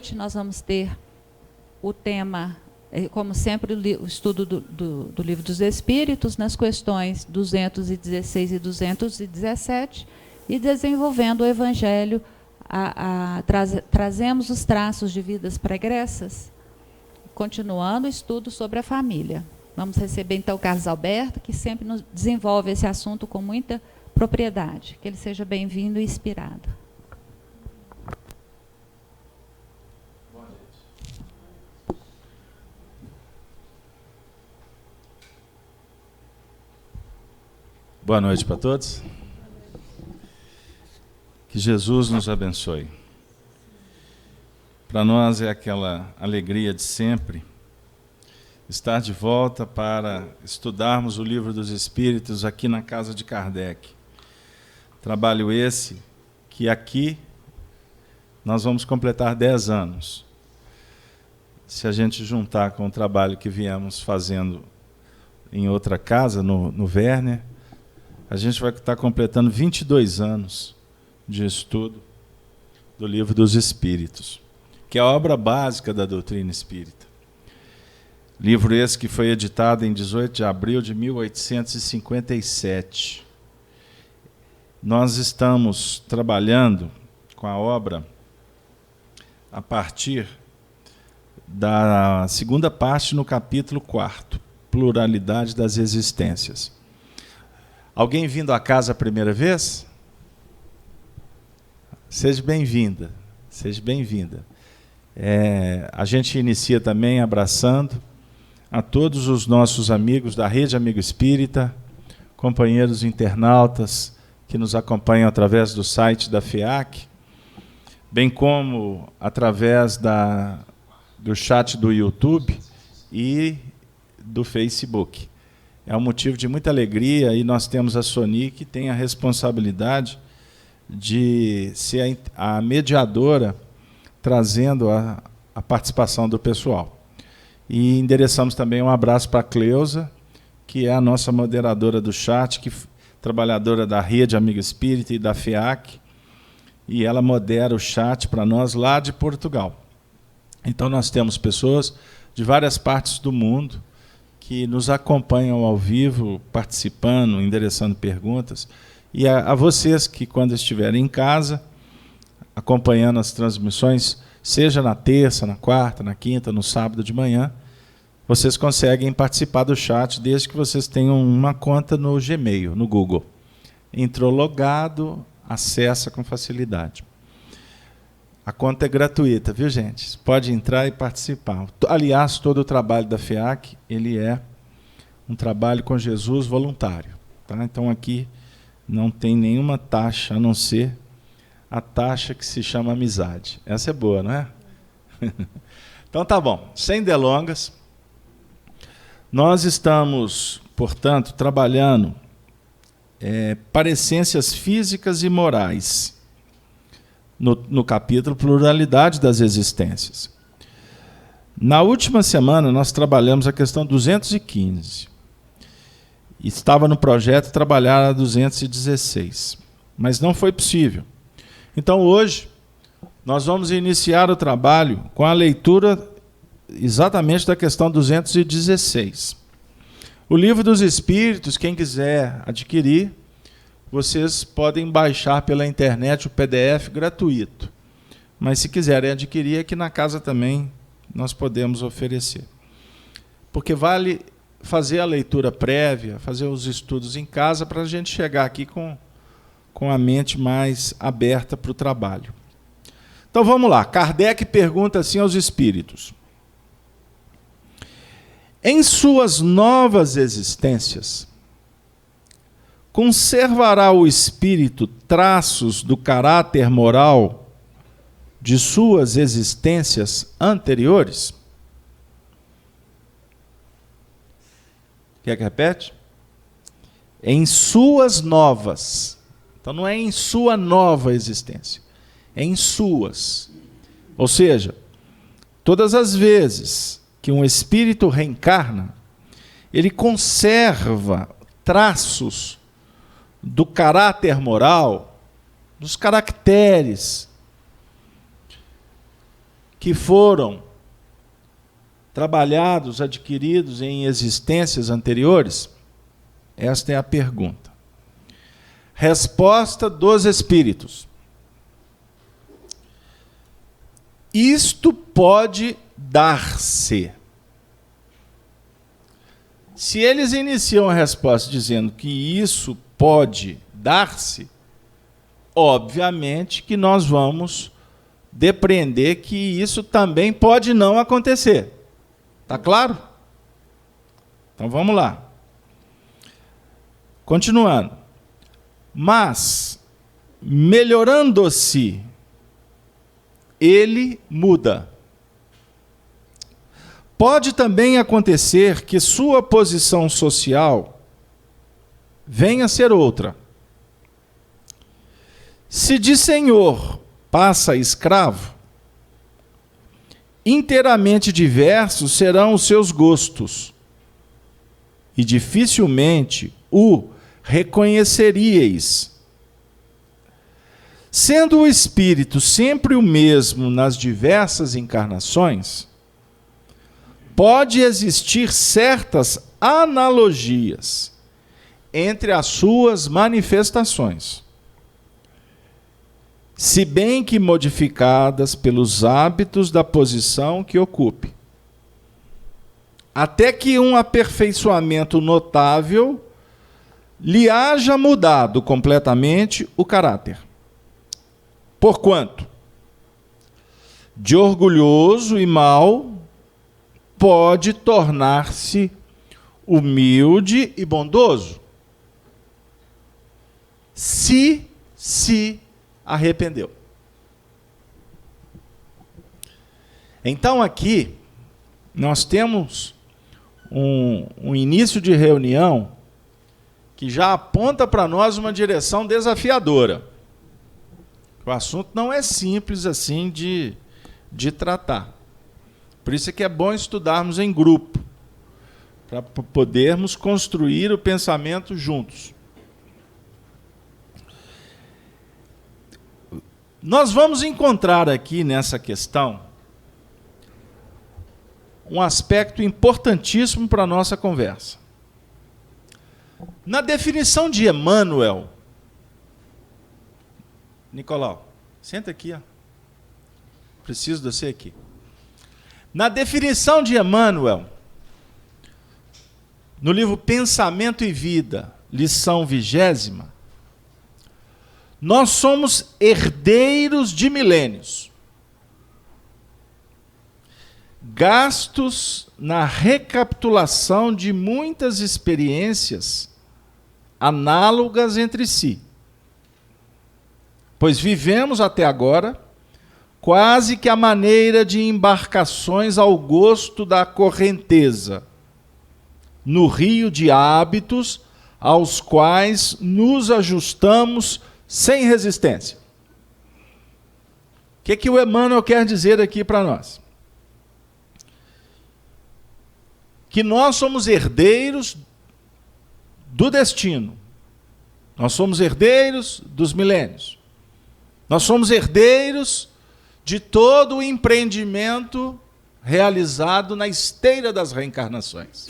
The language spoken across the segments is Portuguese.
noite nós vamos ter o tema, como sempre, o estudo do Livro dos Espíritos, nas questões 216 e 217, e desenvolvendo o Evangelho, trazemos os traços de vidas pregressas, continuando o estudo sobre a família. Vamos receber, então, o Carlos Alberto, que sempre nos desenvolve esse assunto com muita propriedade. Que ele seja bem-vindo e inspirado. Boa noite para todos. Que Jesus nos abençoe. Para nós é aquela alegria de sempre estar de volta para estudarmos o Livro dos Espíritos aqui na casa de Kardec. Trabalho esse que aqui nós vamos completar 10 anos. Se a gente juntar com o trabalho que viemos fazendo em outra casa, no Werner, a gente vai estar completando 22 anos de estudo do Livro dos Espíritos, que é a obra básica da doutrina espírita. Livro esse que foi editado em 18 de abril de 1857. Nós estamos trabalhando com a obra a partir da segunda parte no capítulo 4, Pluralidade das Existências. Alguém vindo à casa a primeira vez? Seja bem-vinda, seja bem-vinda. A gente inicia também abraçando a todos os nossos amigos da Rede Amigo Espírita, companheiros internautas que nos acompanham através do site da FEAC, bem como através do chat do YouTube e do Facebook. É um motivo de muita alegria, e nós temos a Sony, que tem a responsabilidade de ser a mediadora, trazendo a participação do pessoal. E endereçamos também um abraço para a Cleusa, que é a nossa moderadora do chat, trabalhadora da Rede Amigo Espírita e da FEAC, e ela modera o chat para nós lá de Portugal. Então nós temos pessoas de várias partes do mundo que nos acompanham ao vivo, participando, endereçando perguntas, e a vocês que, quando estiverem em casa, acompanhando as transmissões, seja na terça, na quarta, na quinta, no sábado de manhã, vocês conseguem participar do chat, desde que vocês tenham uma conta no Gmail, no Google. Entrou logado, acessa com facilidade. A conta é gratuita, viu, gente? Pode entrar e participar. Aliás, todo o trabalho da FEAC, ele é um trabalho com Jesus voluntário. Tá? Então, aqui não tem nenhuma taxa, a não ser a taxa que se chama amizade. Essa é boa, não é? Então, tá bom. Sem delongas, nós estamos, portanto, trabalhando parecências físicas e morais, no capítulo Pluralidade das Existências. Na última semana, nós trabalhamos a questão 215. Estava no projeto trabalhar a 216, mas não foi possível. Então, hoje, nós vamos iniciar o trabalho com a leitura exatamente da questão 216. O Livro dos Espíritos, quem quiser adquirir, vocês podem baixar pela internet o PDF gratuito. Mas se quiserem adquirir, aqui na casa também nós podemos oferecer. Porque vale fazer a leitura prévia, fazer os estudos em casa, para a gente chegar aqui com a mente mais aberta para o trabalho. Então vamos lá. Kardec pergunta assim aos espíritos: em suas novas existências, conservará o espírito traços do caráter moral de suas existências anteriores? Quer que repete? Em suas novas. Então não é em sua nova existência, é em suas. Ou seja, todas as vezes que um espírito reencarna, ele conserva traços do caráter moral, dos caracteres que foram trabalhados, adquiridos em existências anteriores? Esta é a pergunta. Resposta dos espíritos. Isto pode dar-se. Se eles iniciam a resposta dizendo que isso pode dar-se, obviamente que nós vamos depreender que isso também pode não acontecer. Está claro? Então vamos lá. Continuando. Mas, melhorando-se, ele muda. Pode também acontecer que sua posição social venha a ser outra. Se de senhor passa a escravo, inteiramente diversos serão os seus gostos, e dificilmente o reconheceríeis. Sendo o espírito sempre o mesmo nas diversas encarnações, pode existir certas analogias entre as suas manifestações, se bem que modificadas pelos hábitos da posição que ocupe, até que um aperfeiçoamento notável lhe haja mudado completamente o caráter. Porquanto, de orgulhoso e mau, pode tornar-se humilde e bondoso, se arrependeu. Então aqui nós temos um início de reunião que já aponta para nós uma direção desafiadora. O assunto não é simples assim de tratar. Por isso é que é bom estudarmos em grupo, para podermos construir o pensamento juntos. Nós vamos encontrar aqui nessa questão um aspecto importantíssimo para a nossa conversa. Na definição de Emmanuel, Nicolau, senta aqui, ó. Preciso de você aqui. Na definição de Emmanuel, no livro Pensamento e Vida, lição 20ª, nós somos herdeiros de milênios, gastos na recapitulação de muitas experiências análogas entre si, pois vivemos até agora quase que a maneira de embarcações ao gosto da correnteza, no rio de hábitos aos quais nos ajustamos sem resistência. O que o Emmanuel quer dizer aqui para nós? Que nós somos herdeiros do destino. Nós somos herdeiros dos milênios. Nós somos herdeiros de todo o empreendimento realizado na esteira das reencarnações.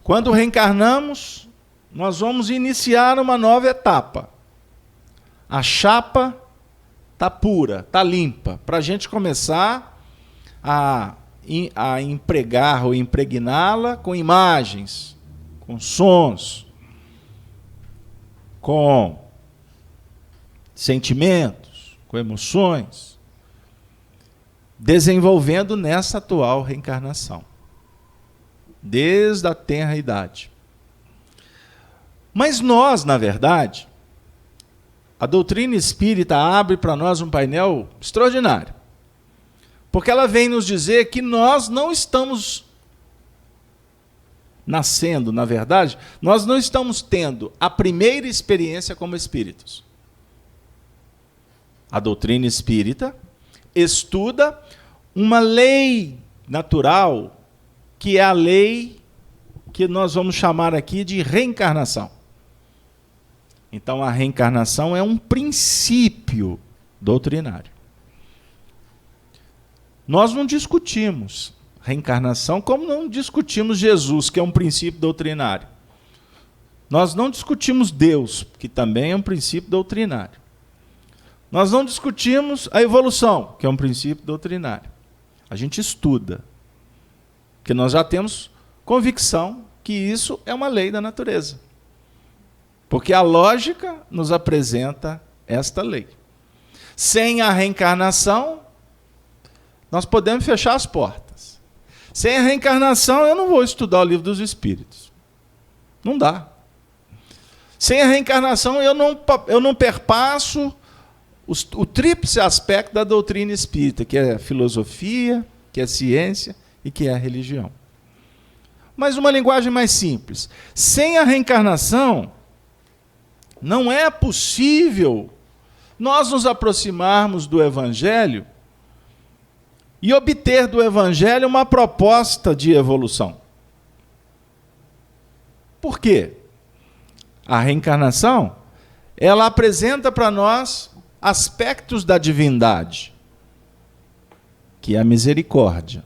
Quando reencarnamos, nós vamos iniciar uma nova etapa. A chapa está pura, está limpa, para a gente começar a empregar ou impregná-la com imagens, com sons, com sentimentos, com emoções, desenvolvendo nessa atual reencarnação, desde a tenra idade. Mas nós, na verdade, a doutrina espírita abre para nós um painel extraordinário, porque ela vem nos dizer que nós não estamos nascendo, na verdade, nós não estamos tendo a primeira experiência como espíritos. A doutrina espírita estuda uma lei natural, que é a lei que nós vamos chamar aqui de reencarnação. Então, a reencarnação é um princípio doutrinário. Nós não discutimos reencarnação como não discutimos Jesus, que é um princípio doutrinário. Nós não discutimos Deus, que também é um princípio doutrinário. Nós não discutimos a evolução, que é um princípio doutrinário. A gente estuda, porque nós já temos convicção que isso é uma lei da natureza. Porque a lógica nos apresenta esta lei. Sem a reencarnação, nós podemos fechar as portas. Sem a reencarnação, eu não vou estudar o Livro dos Espíritos. Não dá. Sem a reencarnação, eu não perpasso o tríplice aspecto da doutrina espírita, que é a filosofia, que é a ciência e que é a religião. Mas uma linguagem mais simples. Sem a reencarnação, não é possível nós nos aproximarmos do Evangelho e obter do Evangelho uma proposta de evolução. Por quê? A reencarnação, ela apresenta para nós aspectos da divindade, que é a misericórdia,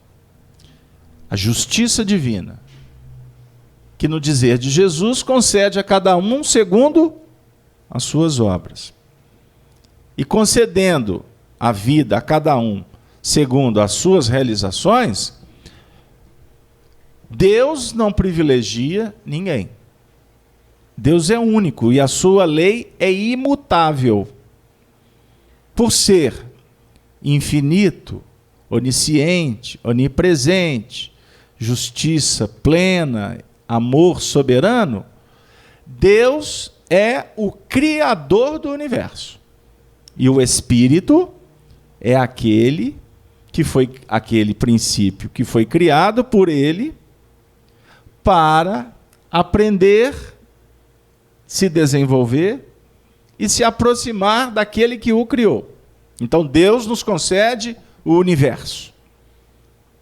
a justiça divina, que no dizer de Jesus concede a cada um segundo as suas obras. E concedendo a vida a cada um segundo as suas realizações, Deus não privilegia ninguém. Deus é único e a sua lei é imutável. Por ser infinito, onisciente, onipresente, justiça plena, amor soberano, Deus é o criador do universo. E o Espírito é aquele princípio que foi criado por ele para aprender, se desenvolver e se aproximar daquele que o criou. Então Deus nos concede o universo.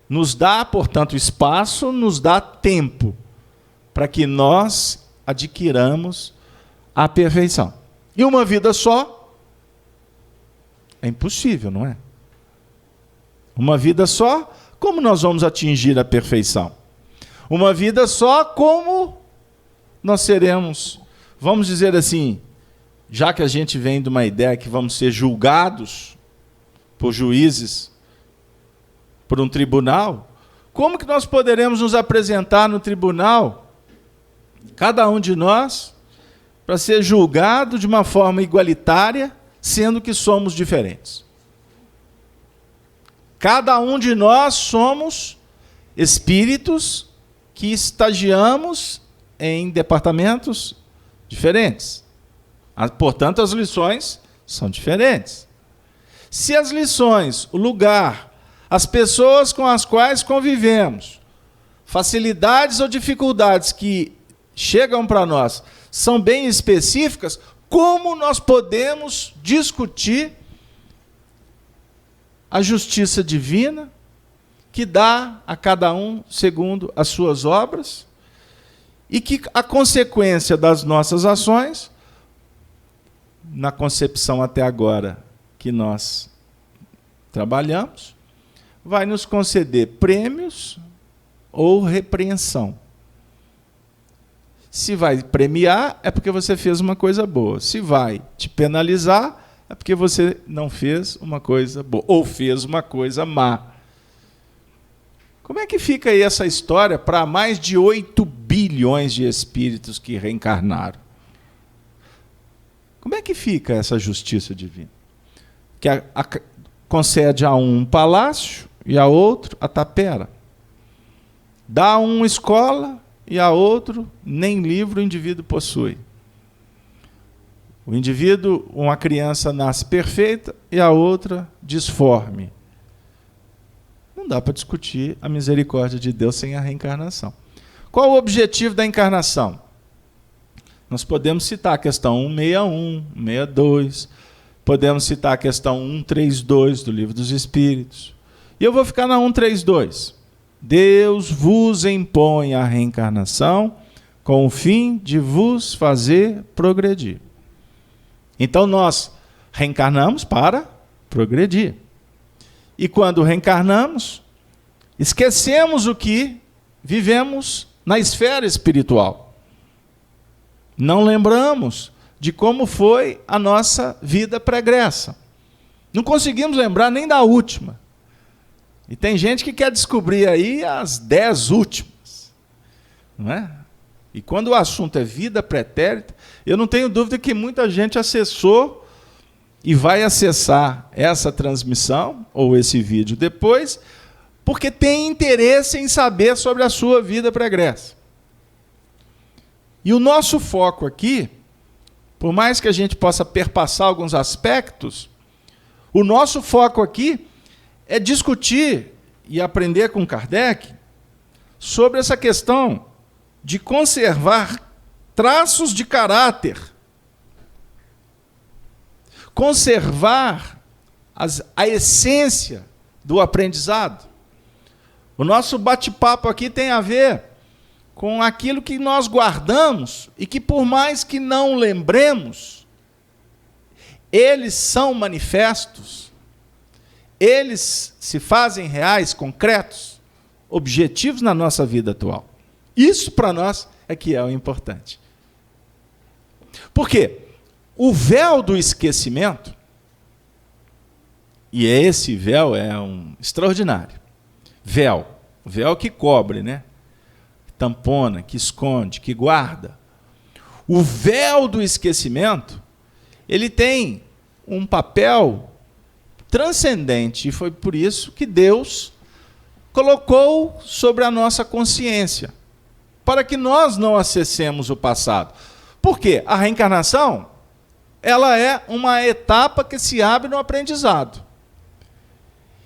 Nos dá, portanto, espaço, nos dá tempo para que nós adquiramos a perfeição. E uma vida só é impossível, não é? Uma vida só, como nós vamos atingir a perfeição? Uma vida só, como nós seremos, vamos dizer assim, já que a gente vem de uma ideia que vamos ser julgados por juízes, por um tribunal, como que nós poderemos nos apresentar no tribunal, cada um de nós, para ser julgado de uma forma igualitária, sendo que somos diferentes? Cada um de nós somos espíritos que estagiamos em departamentos diferentes. Portanto, as lições são diferentes. Se as lições, o lugar, as pessoas com as quais convivemos, facilidades ou dificuldades que chegam para nós são bem específicas, como nós podemos discutir a justiça divina que dá a cada um segundo as suas obras e que a consequência das nossas ações, na concepção até agora que nós trabalhamos, vai nos conceder prêmios ou repreensão. Se vai premiar, é porque você fez uma coisa boa. Se vai te penalizar, é porque você não fez uma coisa boa, ou fez uma coisa má. Como é que fica aí essa história para mais de 8 bilhões de espíritos que reencarnaram? Como é que fica essa justiça divina? Que concede a um palácio e a outro a tapera. Dá a um escola e a outro nem livro o indivíduo possui. O indivíduo, uma criança nasce perfeita e a outra disforme. Não dá para discutir a misericórdia de Deus sem a reencarnação. Qual o objetivo da encarnação? Nós podemos citar a questão 161, 162, podemos citar a questão 132 do Livro dos Espíritos. E eu vou ficar na 132. Deus vos impõe a reencarnação com o fim de vos fazer progredir. Então nós reencarnamos para progredir. E quando reencarnamos, esquecemos o que vivemos na esfera espiritual. Não lembramos de como foi a nossa vida pregressa. Não conseguimos lembrar nem da última. E tem gente que quer descobrir aí as 10 últimas. Não é? E quando o assunto é vida pretérita, eu não tenho dúvida que muita gente acessou e vai acessar essa transmissão ou esse vídeo depois, porque tem interesse em saber sobre a sua vida pregressa. E o nosso foco aqui, por mais que a gente possa perpassar alguns aspectos, o nosso foco aqui é discutir e aprender com Kardec sobre essa questão de conservar traços de caráter, conservar a essência do aprendizado. O nosso bate-papo aqui tem a ver com aquilo que nós guardamos e que, por mais que não lembremos, eles são manifestos, eles se fazem reais, concretos, objetivos na nossa vida atual. Isso, para nós, é que é o importante. Por quê? O véu do esquecimento, e esse véu é um extraordinário, véu que cobre, né? Tampona, que esconde, que guarda. O véu do esquecimento, ele tem um papel transcendente, e foi por isso que Deus colocou sobre a nossa consciência, para que nós não acessemos o passado. Por quê? A reencarnação, ela é uma etapa que se abre no aprendizado.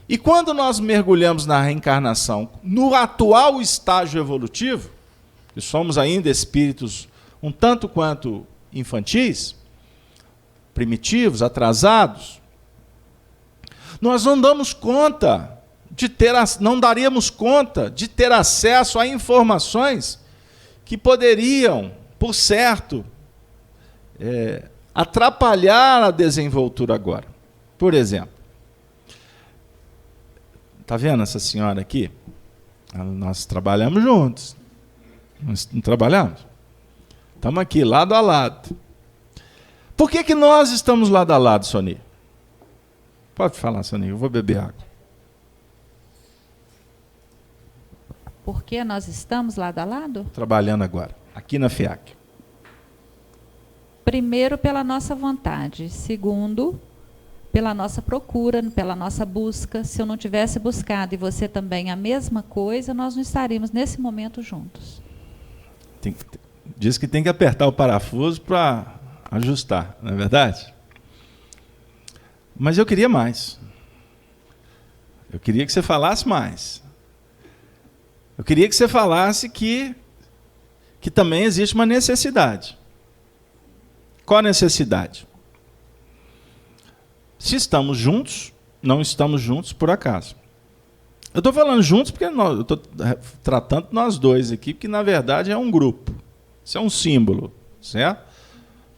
E quando nós mergulhamos na reencarnação, no atual estágio evolutivo, que somos ainda espíritos um tanto quanto infantis, primitivos, atrasados, nós não daríamos conta de ter acesso a informações que poderiam, por certo, atrapalhar a desenvoltura agora. Por exemplo, está vendo essa senhora aqui? Nós trabalhamos juntos. Não trabalhamos? Estamos aqui, lado a lado. Por que nós estamos lado a lado, Sony? Pode falar, Sony, eu vou beber água. Por que nós estamos lado a lado? Trabalhando agora, aqui na FIAC. Primeiro, pela nossa vontade. Segundo, pela nossa procura, pela nossa busca. Se eu não tivesse buscado e você também a mesma coisa, nós não estaríamos nesse momento juntos. Diz que tem que apertar o parafuso para ajustar, não é verdade? Mas eu queria mais. Eu queria que você falasse mais. Eu queria que você falasse que também existe uma necessidade. Qual a necessidade? Se estamos juntos, não estamos juntos por acaso. Eu estou falando juntos porque eu estou tratando nós dois aqui, porque na verdade é um grupo. Isso é um símbolo, certo? Para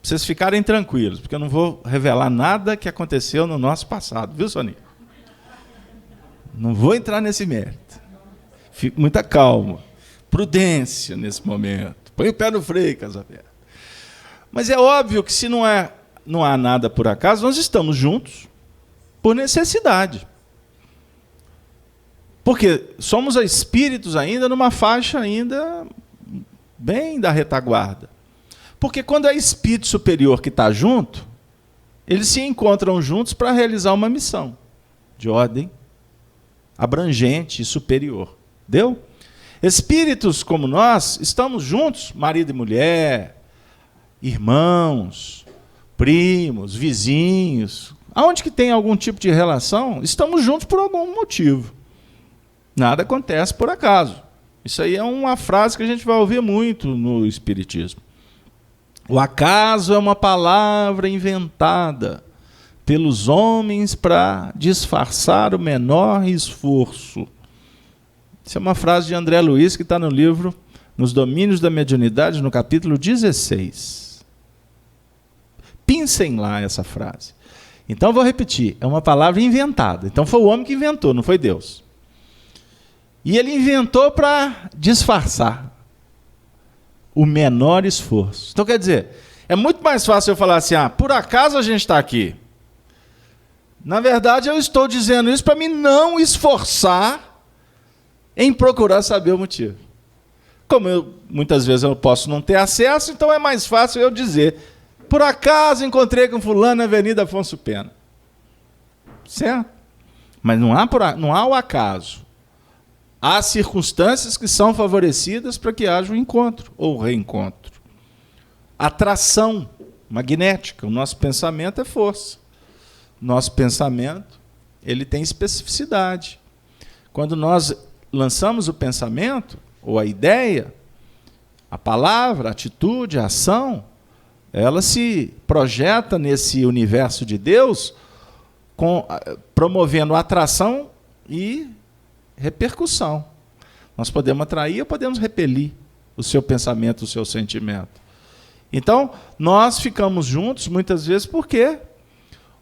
vocês ficarem tranquilos, porque eu não vou revelar nada que aconteceu no nosso passado, viu, Sônia? Não vou entrar nesse mérito. Fique muita calma, prudência nesse momento. Põe o pé no freio, Casaberto. Mas é óbvio que se não há nada por acaso, nós estamos juntos por necessidade. Porque somos espíritos ainda numa faixa ainda bem da retaguarda. Porque quando é espírito superior que está junto, eles se encontram juntos para realizar uma missão de ordem abrangente e superior. Deu? Espíritos como nós estamos juntos, marido e mulher, irmãos, primos, vizinhos. Aonde que tem algum tipo de relação, estamos juntos por algum motivo. Nada acontece por acaso. Isso aí é uma frase que a gente vai ouvir muito no Espiritismo. O acaso é uma palavra inventada pelos homens para disfarçar o menor esforço. Isso é uma frase de André Luiz que está no livro Nos Domínios da Mediunidade, no capítulo 16. Pincem lá essa frase. Então, vou repetir, é uma palavra inventada. Então, foi o homem que inventou, não foi Deus. E ele inventou para disfarçar o menor esforço. Então, quer dizer, é muito mais fácil eu falar assim, por acaso a gente está aqui. Na verdade, eu estou dizendo isso para me não esforçar em procurar saber o motivo. Como muitas vezes eu posso não ter acesso, então é mais fácil eu dizer, por acaso encontrei com fulano na Avenida Afonso Pena. Certo? Mas não há o acaso. Há circunstâncias que são favorecidas para que haja um encontro ou reencontro. Atração magnética. O nosso pensamento é força. Nosso pensamento, ele tem especificidade. Quando nós lançamos o pensamento, ou a ideia, a palavra, a atitude, a ação, ela se projeta nesse universo de Deus, promovendo atração e repercussão. Nós podemos atrair ou podemos repelir o seu pensamento, o seu sentimento. Então, nós ficamos juntos muitas vezes porque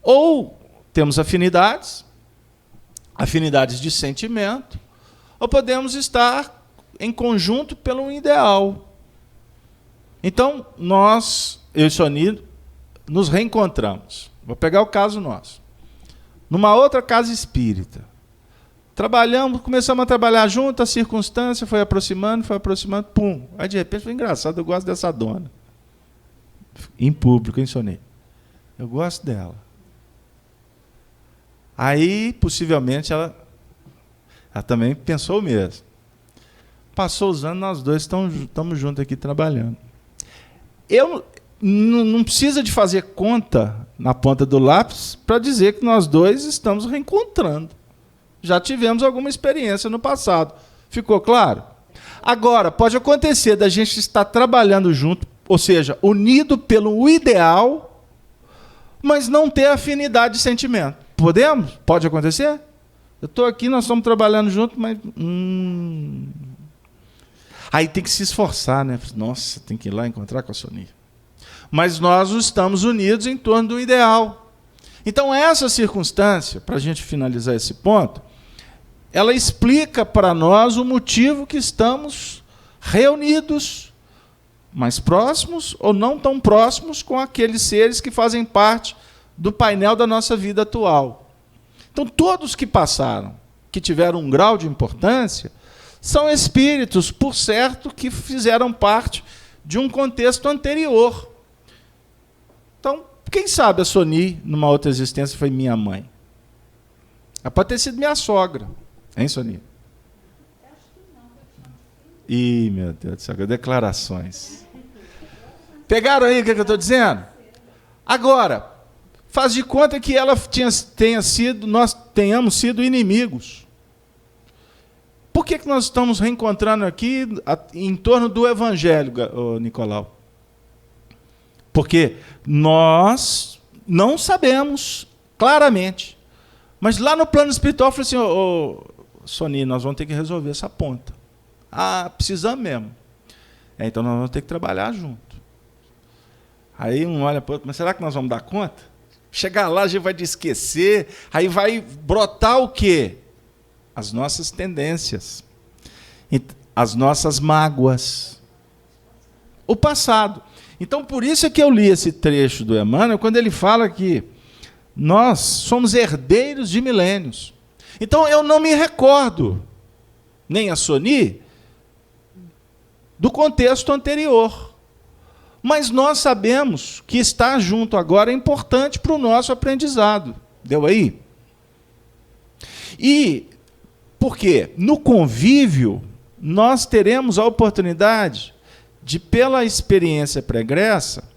ou temos afinidades de sentimento, ou podemos estar em conjunto pelo ideal. Então, eu e Soni, nos reencontramos. Vou pegar o caso nosso. Numa outra casa espírita. Começamos a trabalhar junto, a circunstância foi aproximando, pum. Aí, de repente, foi engraçado, eu gosto dessa dona. Em público, hein, Soni? Eu gosto dela. Aí, possivelmente, ela também pensou o mesmo. Passou os anos, nós dois estamos juntos aqui trabalhando. Eu não precisa de fazer conta na ponta do lápis para dizer que nós dois estamos reencontrando. Já tivemos alguma experiência no passado. Ficou claro? Agora, pode acontecer da gente estar trabalhando junto, ou seja, unido pelo ideal, mas não ter afinidade de sentimento. Podemos? Pode acontecer? Eu estou aqui, nós estamos trabalhando juntos, mas... Aí tem que se esforçar, né? Nossa, tem que ir lá encontrar com a Soni. Mas nós estamos unidos em torno do ideal. Então, essa circunstância, para a gente finalizar esse ponto, ela explica para nós o motivo que estamos reunidos, mais próximos ou não tão próximos com aqueles seres que fazem parte do painel da nossa vida atual. Então, todos que passaram, que tiveram um grau de importância, são espíritos, por certo, que fizeram parte de um contexto anterior. Então, quem sabe a Soni, numa outra existência, foi minha mãe? Ela pode ter sido minha sogra. Hein, Soni? Ih, meu Deus do céu, declarações. Pegaram aí o que eu estou dizendo? Agora, faz de conta que ela nós tenhamos sido inimigos. Por que nós estamos reencontrando aqui em torno do Evangelho, Nicolau? Porque nós não sabemos claramente. Mas lá no plano espiritual, eu falei assim, Soni, nós vamos ter que resolver essa ponta. Precisamos mesmo. Então nós vamos ter que trabalhar junto. Aí um olha para o outro, mas será que nós vamos dar conta? Chegar lá, a gente vai esquecer, aí vai brotar o quê? As nossas tendências, as nossas mágoas, o passado. Então, por isso é que eu li esse trecho do Emmanuel, quando ele fala que nós somos herdeiros de milênios. Então, eu não me recordo, nem a Soni, do contexto anterior. Mas nós sabemos que estar junto agora é importante para o nosso aprendizado. Deu aí? E por quê? No convívio, nós teremos a oportunidade de, pela experiência pregressa,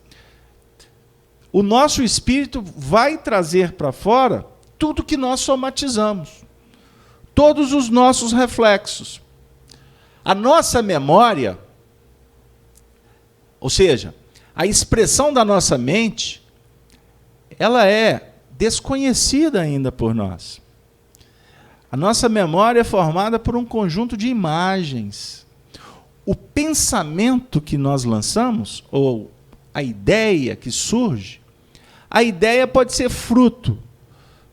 o nosso espírito vai trazer para fora tudo que nós somatizamos, todos os nossos reflexos. A nossa memória, ou seja, a expressão da nossa mente, ela é desconhecida ainda por nós. A nossa memória é formada por um conjunto de imagens. O pensamento que nós lançamos, ou a ideia que surge, A ideia pode ser fruto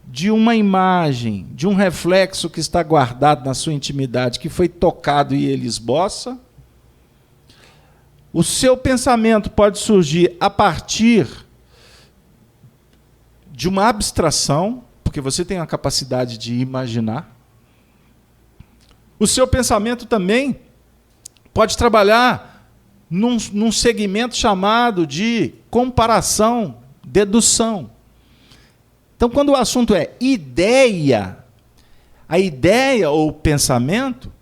de uma imagem, de um reflexo que está guardado na sua intimidade, que foi tocado e ele esboça. O seu pensamento pode surgir a partir de uma abstração, porque você tem a capacidade de imaginar. O seu pensamento também pode trabalhar num segmento chamado de comparação, dedução. Então, quando o assunto é ideia, a ideia ou o pensamento,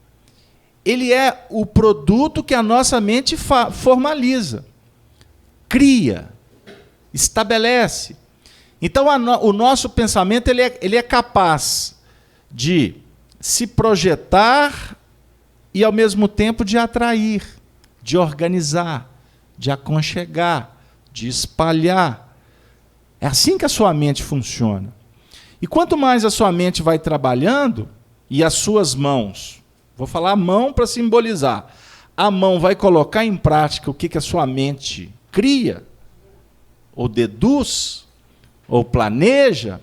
ele é o produto que a nossa mente formaliza, cria, estabelece. Então, o nosso pensamento ele é capaz de se projetar e, ao mesmo tempo, de atrair, de organizar, de aconchegar, de espalhar. É assim que a sua mente funciona. E quanto mais a sua mente vai trabalhando, e as suas mãos, vou falar mão para simbolizar, a mão vai colocar em prática o que a sua mente cria, ou deduz, ou planeja,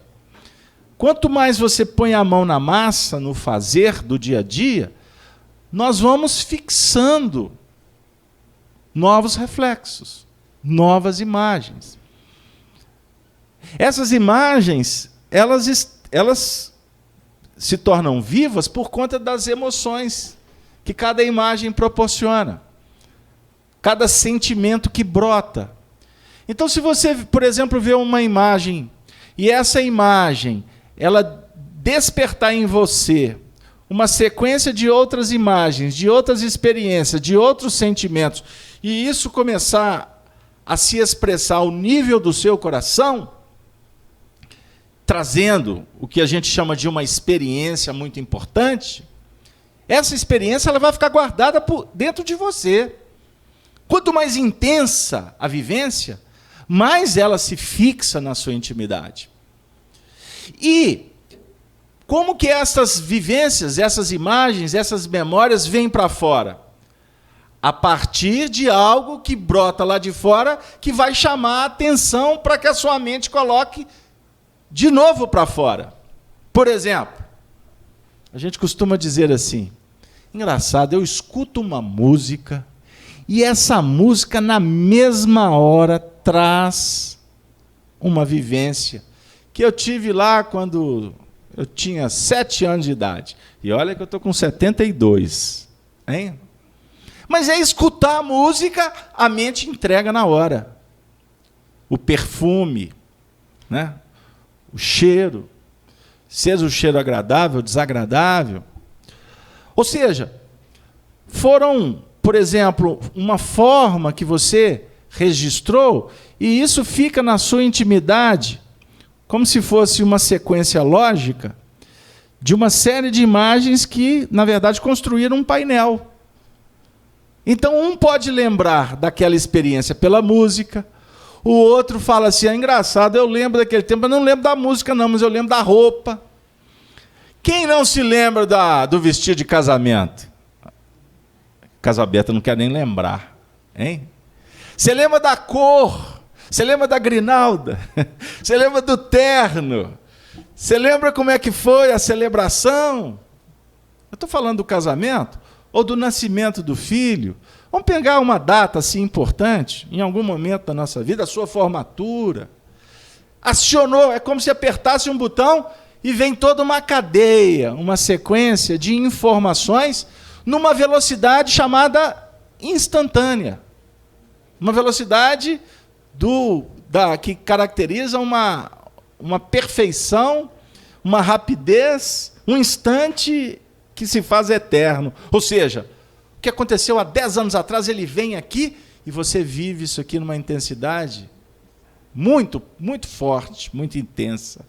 quanto mais você põe a mão na massa, no fazer do dia a dia, nós vamos fixando novos reflexos, novas imagens. Essas imagens, elas se tornam vivas por conta das emoções que cada imagem proporciona, cada sentimento que brota. Então, se você, por exemplo, vê uma imagem, e essa imagem, ela despertar em você uma sequência de outras imagens, de outras experiências, de outros sentimentos, e isso começar a se expressar ao nível do seu coração, trazendo o que a gente chama de uma experiência muito importante, essa experiência ela vai ficar guardada dentro de você. Quanto mais intensa a vivência, mais ela se fixa na sua intimidade. E como que essas vivências, essas imagens, essas memórias vêm para fora? A partir de algo que brota lá de fora, que vai chamar a atenção para que a sua mente coloque de novo para fora. Por exemplo, a gente costuma dizer assim, engraçado, eu escuto uma música, e essa música, na mesma hora, traz uma vivência que eu tive lá quando eu tinha 7 anos de idade. E olha que eu estou com 72. Hein? Mas é escutar a música, a mente entrega na hora. O perfume, né? O cheiro, seja o cheiro agradável, desagradável. Ou seja, foram, por exemplo, uma forma que você registrou, e isso fica na sua intimidade, como se fosse uma sequência lógica de uma série de imagens que, na verdade, construíram um painel. Então, um pode lembrar daquela experiência pela música, o outro fala assim, é engraçado, eu lembro daquele tempo, eu não lembro da música não, mas eu lembro da roupa. Quem não se lembra do vestido de casamento? Casaberta não quer nem lembrar, hein? Você lembra da cor? Você lembra da grinalda? Você lembra do terno? Você lembra como é que foi a celebração? Eu estou falando do casamento ou do nascimento do filho. Vamos pegar uma data assim importante, em algum momento da nossa vida, a sua formatura. Acionou, é como se apertasse um botão e vem toda uma cadeia, uma sequência de informações numa velocidade chamada instantânea. Uma velocidade que caracteriza uma perfeição, uma rapidez, um instante que se faz eterno. Ou seja, o que aconteceu há 10 anos atrás, ele vem aqui e você vive isso aqui numa intensidade muito, muito forte, muito intensa.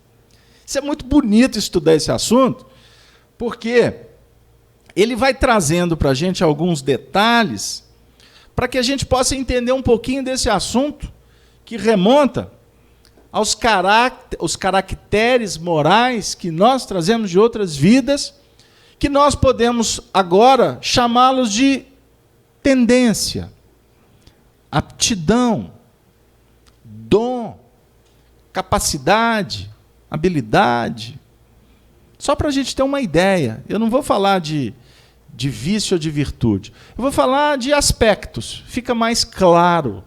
Isso é muito bonito estudar esse assunto, porque ele vai trazendo para a gente alguns detalhes para que a gente possa entender um pouquinho desse assunto que remonta aos caracteres morais que nós trazemos de outras vidas, que nós podemos agora chamá-los de tendência, aptidão, dom, capacidade, habilidade. Só para a gente ter uma ideia. Eu não vou falar de vício ou de virtude. Eu vou falar de aspectos. Fica mais claro.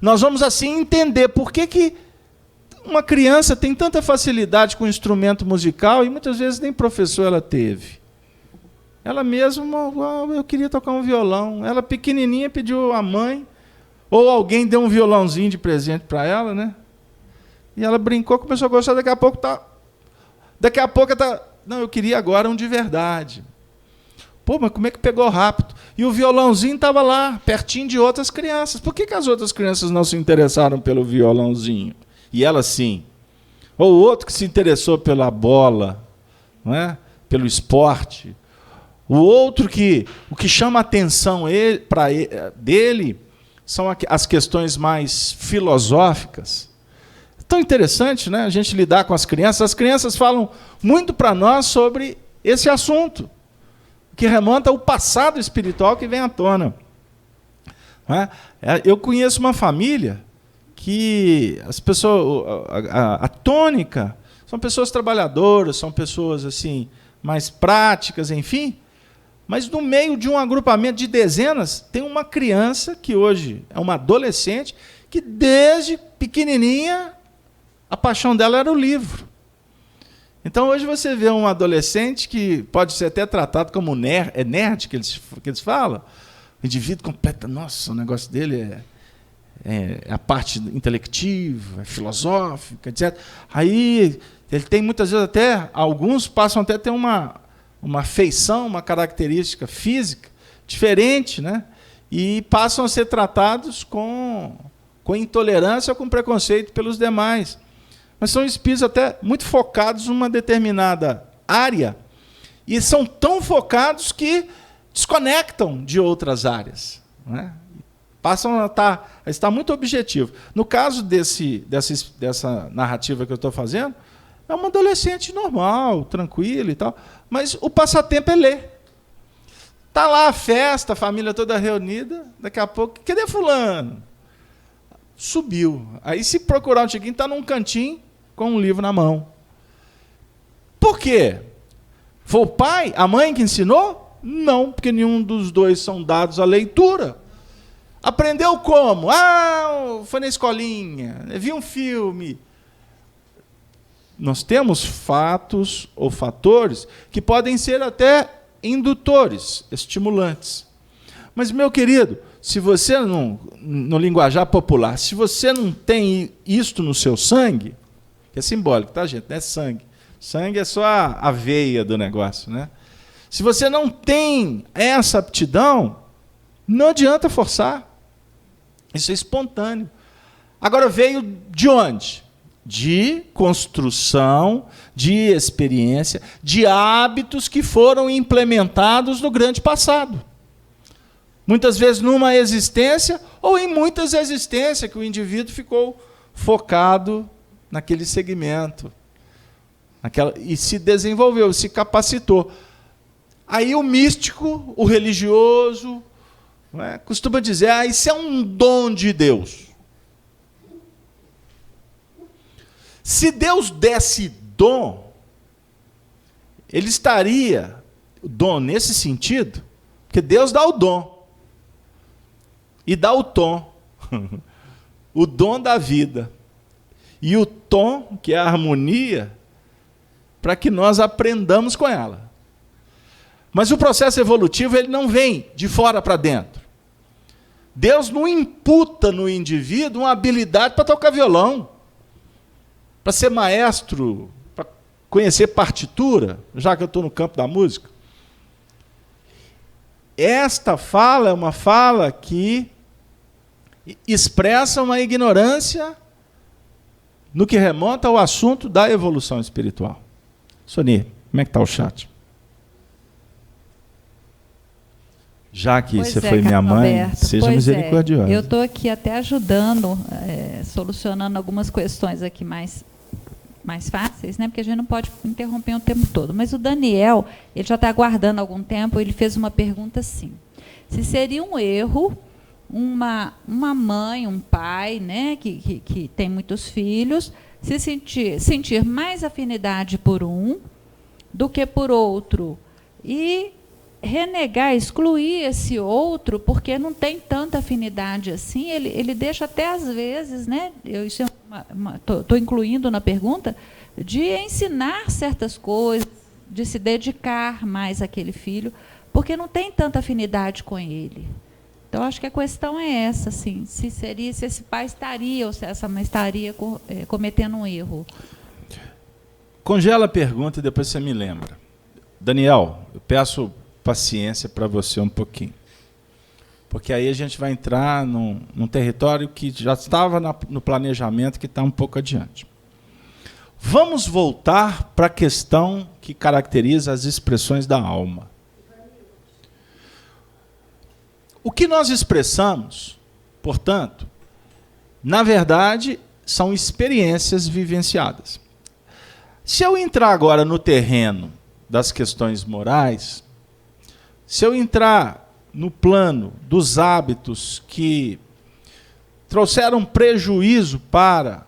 Nós vamos, assim, entender por que uma criança tem tanta facilidade com o instrumento musical e muitas vezes nem professor ela teve. Ela mesma, eu queria tocar um violão. Ela pequenininha pediu à mãe, ou alguém deu um violãozinho de presente para ela, né? E ela brincou, começou a gostar, daqui a pouco tá... Não, eu queria agora um de verdade. Pô, mas como é que pegou rápido? E o violãozinho estava lá, pertinho de outras crianças. Por que as outras crianças não se interessaram pelo violãozinho? E ela sim. Ou outro que se interessou pela bola, não é? Pelo esporte. O outro que o que chama a atenção dele são as questões mais filosóficas. Tão interessante, né? A gente lidar com as crianças. As crianças falam muito para nós sobre esse assunto, que remonta ao passado espiritual que vem à tona. Eu conheço uma família que as pessoas, a tônica, são pessoas trabalhadoras, são pessoas assim mais práticas, enfim. Mas no meio de um agrupamento de dezenas, tem uma criança que hoje é uma adolescente que desde pequenininha a paixão dela era o livro. Então hoje você vê um adolescente que pode ser até tratado como nerd, é nerd que eles falam, o indivíduo completa, nossa, o negócio dele é a parte intelectiva, é filosófica, etc. Aí ele tem muitas vezes até, alguns passam até a ter uma feição, uma característica física diferente, né? E passam a ser tratados com intolerância ou com preconceito pelos demais. Mas são espíritos até muito focados numa determinada área e são tão focados que desconectam de outras áreas, né? Passam a estar muito objetivo. No caso dessa narrativa que eu estou fazendo, é uma adolescente normal, tranquila e tal, mas o passatempo é ler. Está lá a festa, a família toda reunida, daqui a pouco, cadê fulano? Subiu. Aí, se procurar um tiquinho, está num cantinho com um livro na mão. Por quê? Foi o pai, a mãe que ensinou? Não, porque nenhum dos dois são dados à leitura. Aprendeu como? Foi na escolinha, viu um filme. Nós temos fatos ou fatores que podem ser até indutores, estimulantes. Mas, meu querido, se você no linguajar popular, se você não tem isto no seu sangue, que é simbólico, tá, gente? Não é sangue. Sangue é só a veia do negócio, né? Se você não tem essa aptidão, não adianta forçar. Isso é espontâneo. Agora veio de onde? De construção, de experiência, de hábitos que foram implementados no grande passado. Muitas vezes numa existência, ou em muitas existências, que o indivíduo ficou focado naquele segmento. E se desenvolveu, se capacitou. Aí o místico, o religioso, costuma dizer, isso é um dom de Deus. Se Deus desse dom, ele estaria, dom nesse sentido, porque Deus dá o dom e dá o tom, o dom da vida e o tom, que é a harmonia, para que nós aprendamos com ela. Mas o processo evolutivo ele não vem de fora para dentro. Deus não imputa no indivíduo uma habilidade para tocar violão, para ser maestro, para conhecer partitura, já que eu estou no campo da música. Esta fala é uma fala que expressa uma ignorância no que remonta ao assunto da evolução espiritual. Soni, como é que está o chat? Já que você foi minha mãe, Alberto, seja misericordiosa. Eu estou aqui até ajudando, solucionando algumas questões aqui mais fáceis, né? Porque a gente não pode interromper o tempo todo. Mas o Daniel, ele já está aguardando há algum tempo, ele fez uma pergunta assim. Se seria um erro uma mãe, um pai, né, que tem muitos filhos, se sentir mais afinidade por um do que por outro, e renegar, excluir esse outro, porque não tem tanta afinidade assim, ele deixa até às vezes, né, isso estou incluindo na pergunta, de ensinar certas coisas, de se dedicar mais àquele filho, porque não tem tanta afinidade com ele. Então, acho que a questão é essa, assim, se esse pai estaria, ou se essa mãe estaria cometendo um erro. Congela a pergunta e depois você me lembra. Daniel, eu peço paciência para você um pouquinho. Porque aí a gente vai entrar num território que já estava no planejamento, que está um pouco adiante. Vamos voltar para a questão que caracteriza as expressões da alma. O que nós expressamos, portanto, na verdade, são experiências vivenciadas. Se eu entrar agora no terreno das questões morais, se eu entrar no plano dos hábitos que trouxeram prejuízo para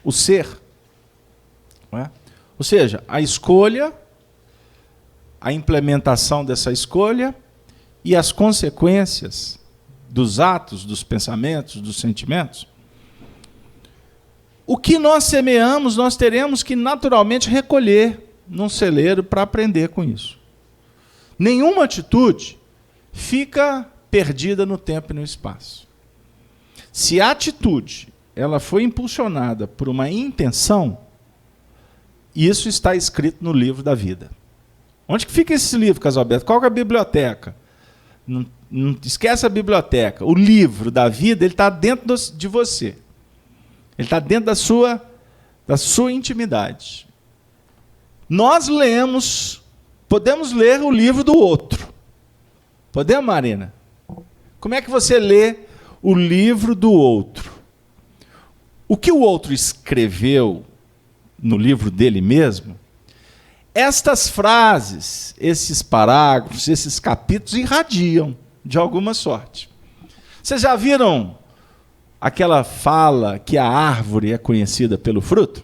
o ser, não é? Ou seja, a escolha, a implementação dessa escolha e as consequências dos atos, dos pensamentos, dos sentimentos, o que nós semeamos, nós teremos que naturalmente recolher num celeiro para aprender com isso. Nenhuma atitude fica perdida no tempo e no espaço. Se a atitude ela foi impulsionada por uma intenção, isso está escrito no livro da vida. Onde que fica esse livro, Casalberto? Qual que é a biblioteca? Não esquece a biblioteca. O livro da vida ele está dentro de você. Ele está dentro da sua intimidade. Nós podemos ler o livro do outro. Podemos, Marina? Como é que você lê o livro do outro? O que o outro escreveu no livro dele mesmo, estas frases, esses parágrafos, esses capítulos irradiam de alguma sorte. Vocês já viram aquela fala que a árvore é conhecida pelo fruto?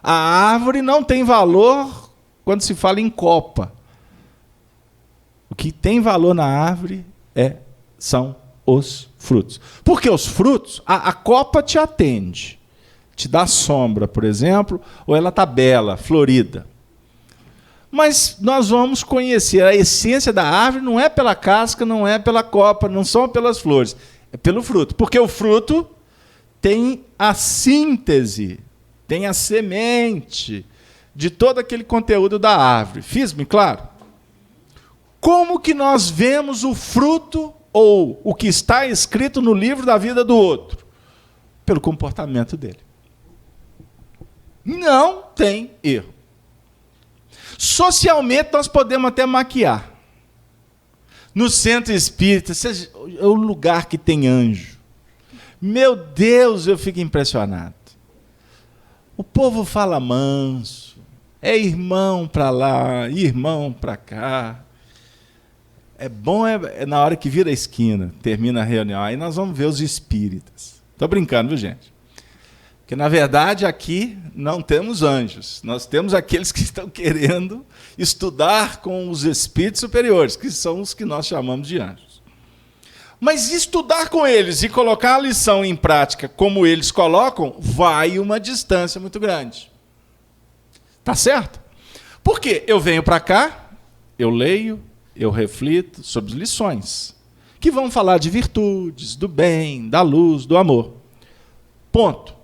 A árvore não tem valor quando se fala em copa. O que tem valor na árvore são os frutos. Porque os frutos, a copa te atende. Te dá sombra, por exemplo, ou ela está bela, florida. Mas nós vamos conhecer a essência da árvore, não é pela casca, não é pela copa, não são pelas flores, é pelo fruto. Porque o fruto tem a síntese, tem a semente de todo aquele conteúdo da árvore. Fiz-me claro? Como que nós vemos o fruto ou o que está escrito no livro da vida do outro? Pelo comportamento dele. Não tem erro. Socialmente, nós podemos até maquiar. No centro espírita, é o lugar que tem anjo. Meu Deus, eu fico impressionado. O povo fala manso, é irmão para lá, irmão para cá. É bom na hora que vira a esquina, termina a reunião, aí nós vamos ver os espíritas. Estou brincando, viu, gente? Porque, na verdade, aqui não temos anjos. Nós temos aqueles que estão querendo estudar com os espíritos superiores, que são os que nós chamamos de anjos. Mas estudar com eles e colocar a lição em prática como eles colocam, vai uma distância muito grande. Tá certo? Porque eu venho para cá, eu leio, eu reflito sobre lições, que vão falar de virtudes, do bem, da luz, do amor. Ponto.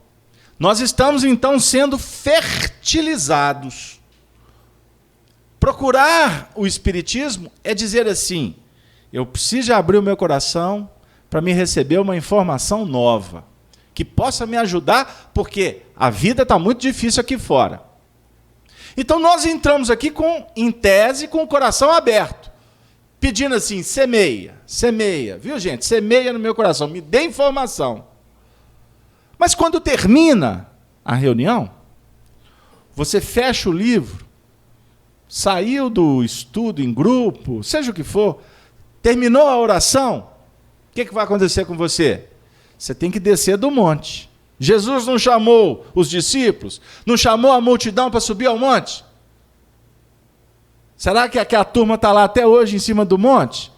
Nós estamos, então, sendo fertilizados. Procurar o Espiritismo é dizer assim, eu preciso abrir o meu coração para me receber uma informação nova, que possa me ajudar, porque a vida está muito difícil aqui fora. Então, nós entramos aqui, em tese, com o coração aberto, pedindo assim, semeia, viu, gente? Semeia no meu coração, me dê informação. Mas quando termina a reunião, você fecha o livro, saiu do estudo em grupo, seja o que for, terminou a oração, o que vai acontecer com você? Você tem que descer do monte. Jesus não chamou os discípulos? Não chamou a multidão para subir ao monte? Será que a turma está lá até hoje em cima do monte?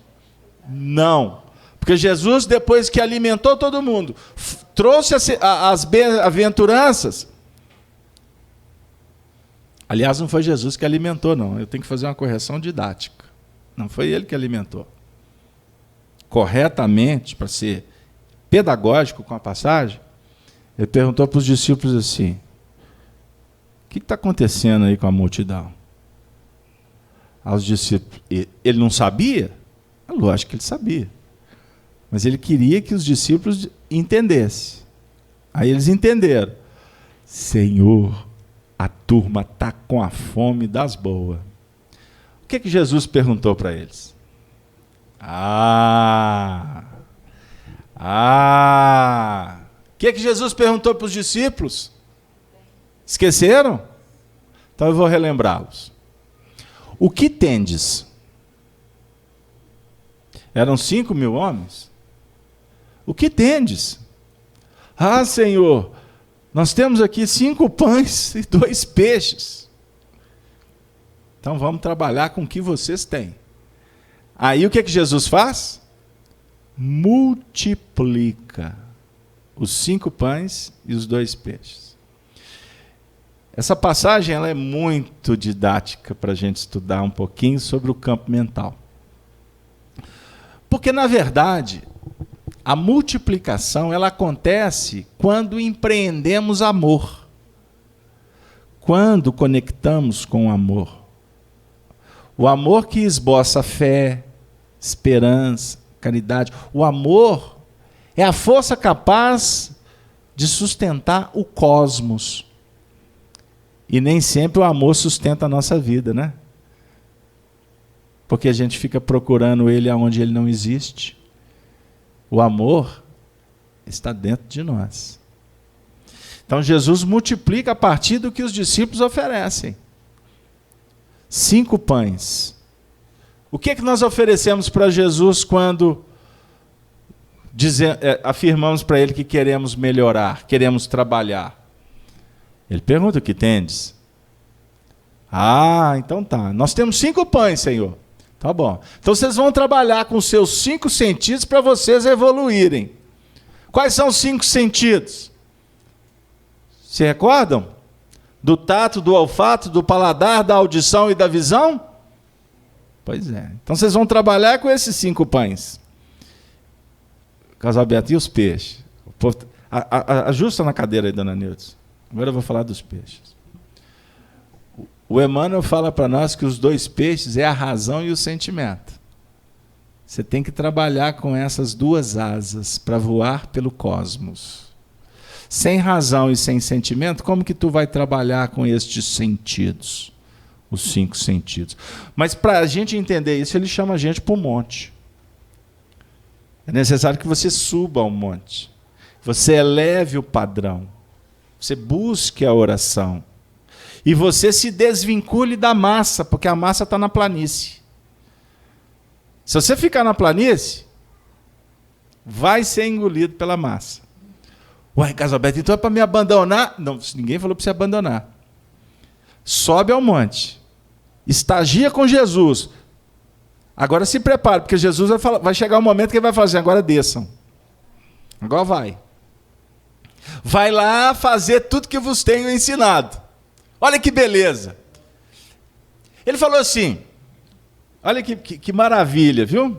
Não. Porque Jesus, depois que alimentou todo mundo, trouxe as bem-aventuranças. Aliás, não foi Jesus que alimentou, não. Eu tenho que fazer uma correção didática. Não foi ele que alimentou. Corretamente, para ser pedagógico com a passagem, ele perguntou para os discípulos assim: o que está acontecendo aí com a multidão? Aos discípulos, ele não sabia? Lógico que ele sabia. Mas ele queria que os discípulos entendessem. Aí eles entenderam. Senhor, a turma está com a fome das boas. O que Jesus perguntou para eles? O que Jesus perguntou para os discípulos? Esqueceram? Então eu vou relembrá-los. O que tendes? Eram 5.000 homens? O que tendes? Senhor, nós temos aqui 5 pães e 2 peixes. Então vamos trabalhar com o que vocês têm. Aí o que Jesus faz? Multiplica os 5 pães e os 2 peixes. Essa passagem ela é muito didática para a gente estudar um pouquinho sobre o campo mental. Porque, na verdade, a multiplicação ela acontece quando empreendemos amor. Quando conectamos com o amor. O amor que esboça fé, esperança, caridade. O amor é a força capaz de sustentar o cosmos. E nem sempre o amor sustenta a nossa vida, né? Porque a gente fica procurando ele aonde ele não existe. O amor está dentro de nós. Então Jesus multiplica a partir do que os discípulos oferecem. 5 pães. O que é que nós oferecemos para Jesus quando afirmamos para ele que queremos melhorar, queremos trabalhar? Ele pergunta: o que tendes? Então tá. Nós temos 5 pães, Senhor. Tá bom. Então vocês vão trabalhar com os seus 5 sentidos para vocês evoluírem. Quais são os 5 sentidos? Se recordam? Do tato, do olfato, do paladar, da audição e da visão? Pois é. Então vocês vão trabalhar com esses 5 pães. Casalberto, e os peixes? Ajusta na cadeira aí, dona Nilton. Agora eu vou falar dos peixes. O Emmanuel fala para nós que os 2 peixes é a razão e o sentimento. Você tem que trabalhar com essas 2 asas para voar pelo cosmos. Sem razão e sem sentimento, como que tu vai trabalhar com estes sentidos? Os 5 sentidos. Mas para a gente entender isso, ele chama a gente para o monte. É necessário que você suba ao monte. Você eleve o padrão. Você busque a oração. E você se desvincule da massa, porque a massa está na planície. Se você ficar na planície, vai ser engolido pela massa. Ué, Casalberto, então é para me abandonar? Não, ninguém falou para você abandonar. Sobe ao monte. Estagia com Jesus. Agora se prepare, porque Jesus vai chegar um momento que ele vai falar assim: agora desçam. Agora vai. Vai lá fazer tudo que vos tenho ensinado. Olha que beleza. Ele falou assim, olha que maravilha, viu?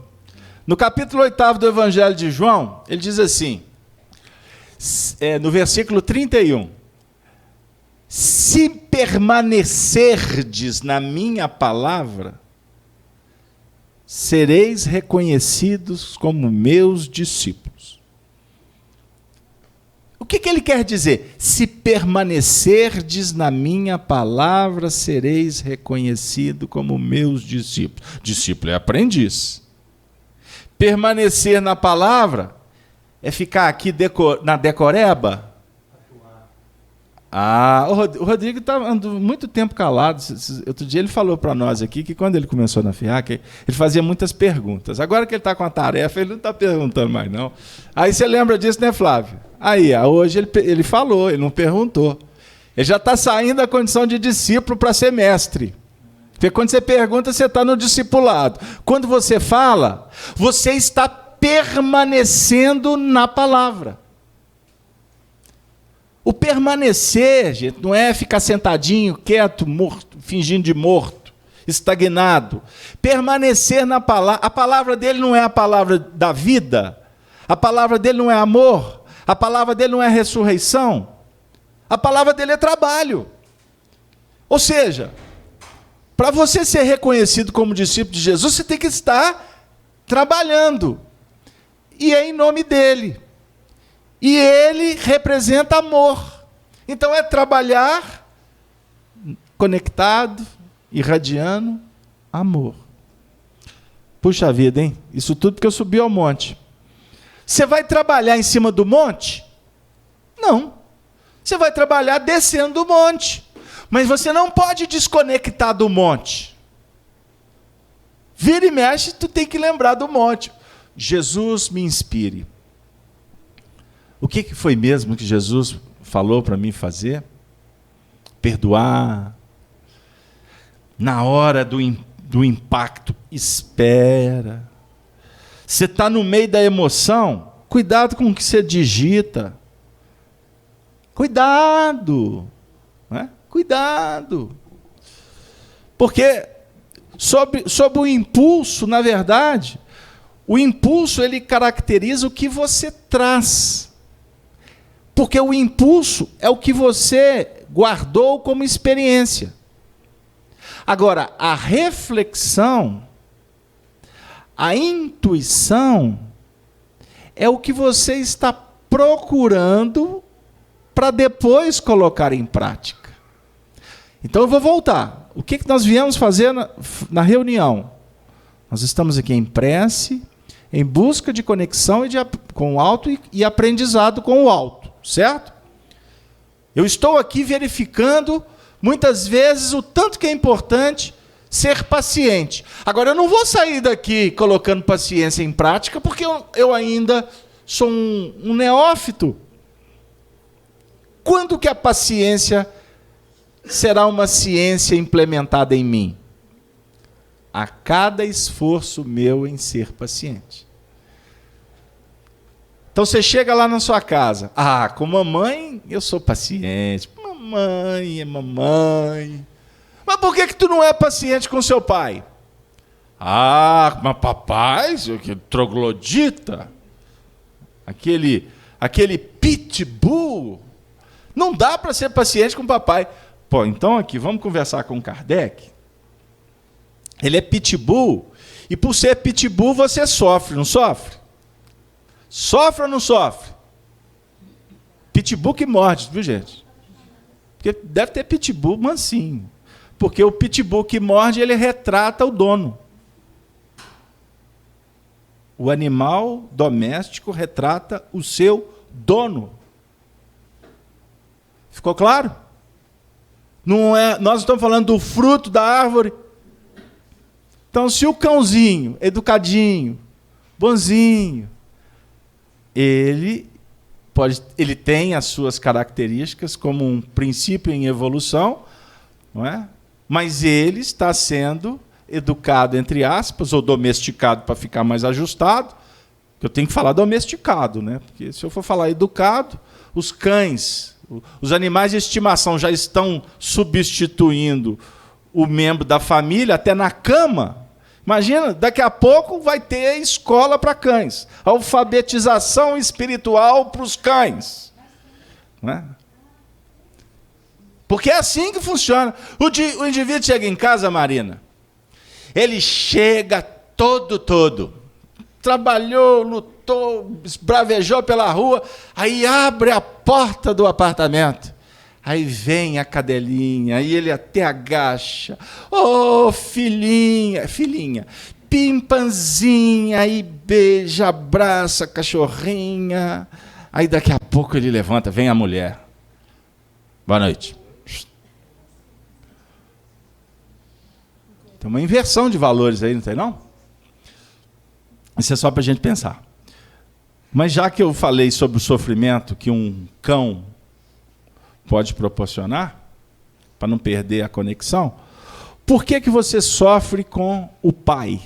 No capítulo 8º do Evangelho de João, ele diz assim, no versículo 31, se permanecerdes na minha palavra, sereis reconhecidos como meus discípulos. O que ele quer dizer? Se permanecerdes na minha palavra, sereis reconhecido como meus discípulos. Discípulo é aprendiz. Permanecer na palavra é ficar aqui na decoreba? O Rodrigo está andando muito tempo calado. Outro dia ele falou para nós aqui que quando ele começou na FIAC, ele fazia muitas perguntas. Agora que ele está com a tarefa, ele não está perguntando mais, não. Aí você lembra disso, né, Flávio? Aí, hoje ele falou, ele não perguntou. Ele já está saindo da condição de discípulo para ser mestre. Porque quando você pergunta, você está no discipulado. Quando você fala, você está permanecendo na palavra. O permanecer, gente, não é ficar sentadinho, quieto, morto, fingindo de morto, estagnado. Permanecer na palavra. A palavra dele não é a palavra da vida. A palavra dele não é amor. A palavra dele não é ressurreição. A palavra dele é trabalho. Ou seja, para você ser reconhecido como discípulo de Jesus, você tem que estar trabalhando. E é em nome dele. E ele representa amor. Então é trabalhar conectado, irradiando amor. Puxa vida, hein? Isso tudo porque eu subi ao monte. Você vai trabalhar em cima do monte? Não. Você vai trabalhar descendo do monte. Mas você não pode desconectar do monte. Vira e mexe, tu tem que lembrar do monte. Jesus me inspire. O que foi mesmo que Jesus falou para mim fazer? Perdoar. Na hora do impacto, espera. Você está no meio da emoção, cuidado com o que você digita. Cuidado. Né? Cuidado. Porque sobre o impulso, na verdade, o impulso ele caracteriza o que você traz. Porque o impulso é o que você guardou como experiência. Agora, a reflexão, a intuição, é o que você está procurando para depois colocar em prática. Então eu vou voltar. O que nós viemos fazer na reunião? Nós estamos aqui em prece, em busca de conexão com o alto e aprendizado com o alto. Certo? Eu estou aqui verificando, muitas vezes, o tanto que é importante ser paciente. Agora, eu não vou sair daqui colocando paciência em prática, porque eu ainda sou um neófito. Quando que a paciência será uma ciência implementada em mim? A cada esforço meu em ser paciente. Então você chega lá na sua casa. Com mamãe eu sou paciente. Mamãe é mamãe. Mas por que tu não é paciente com seu pai? Mas papai, que troglodita. Aquele pitbull. Não dá para ser paciente com papai. Então aqui, vamos conversar com Kardec. Ele é pitbull. E por ser pitbull você sofre, não sofre? Sofre ou não sofre? Pitbull que morde, viu, gente? Porque deve ter pitbull mansinho. Porque o pitbull que morde, ele retrata o dono. O animal doméstico retrata o seu dono. Ficou claro? Nós estamos falando do fruto da árvore. Então, se o cãozinho, educadinho, bonzinho, ele tem as suas características como um princípio em evolução, não é? Mas ele está sendo educado, entre aspas, ou domesticado para ficar mais ajustado. Eu tenho que falar domesticado, né? Porque se eu for falar educado, os cães, os animais de estimação já estão substituindo o membro da família até na cama. Imagina, daqui a pouco vai ter escola para cães. Alfabetização espiritual para os cães. Não é? Porque é assim que funciona. O indivíduo chega em casa, Marina, ele chega todo. Trabalhou, lutou, esbravejou pela rua, aí abre a porta do apartamento. Aí vem a cadelinha, aí ele até agacha. Filhinha, pimpanzinha, aí beija, abraça a cachorrinha. Aí daqui a pouco ele levanta, vem a mulher. Boa noite. Tem uma inversão de valores aí, não tem não? Isso é só para a gente pensar. Mas já que eu falei sobre o sofrimento que um cão pode proporcionar, para não perder a conexão, por que você sofre com o pai?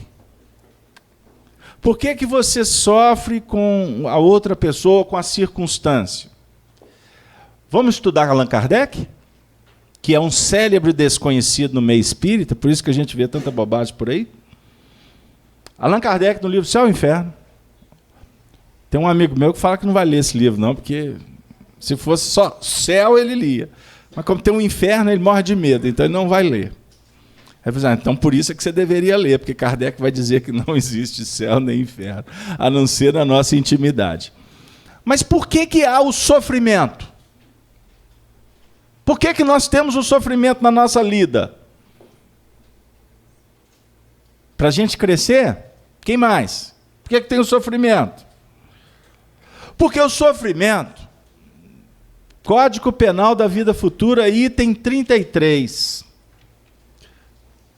Por que você sofre com a outra pessoa, com a circunstância? Vamos estudar Allan Kardec, que é um célebre desconhecido no meio espírita, por isso que a gente vê tanta bobagem por aí. Allan Kardec, no livro Céu e Inferno, tem um amigo meu que fala que não vai ler esse livro, não, porque se fosse só céu, ele lia. Mas como tem um inferno, ele morre de medo, então ele não vai ler. Aí eu falei, então por isso é que você deveria ler, porque Kardec vai dizer que não existe céu nem inferno, a não ser na nossa intimidade. Mas por que há o sofrimento? Por que nós temos o sofrimento na nossa lida? Para a gente crescer? Quem mais? Por que tem o sofrimento? Porque o sofrimento, Código Penal da Vida Futura, item 33.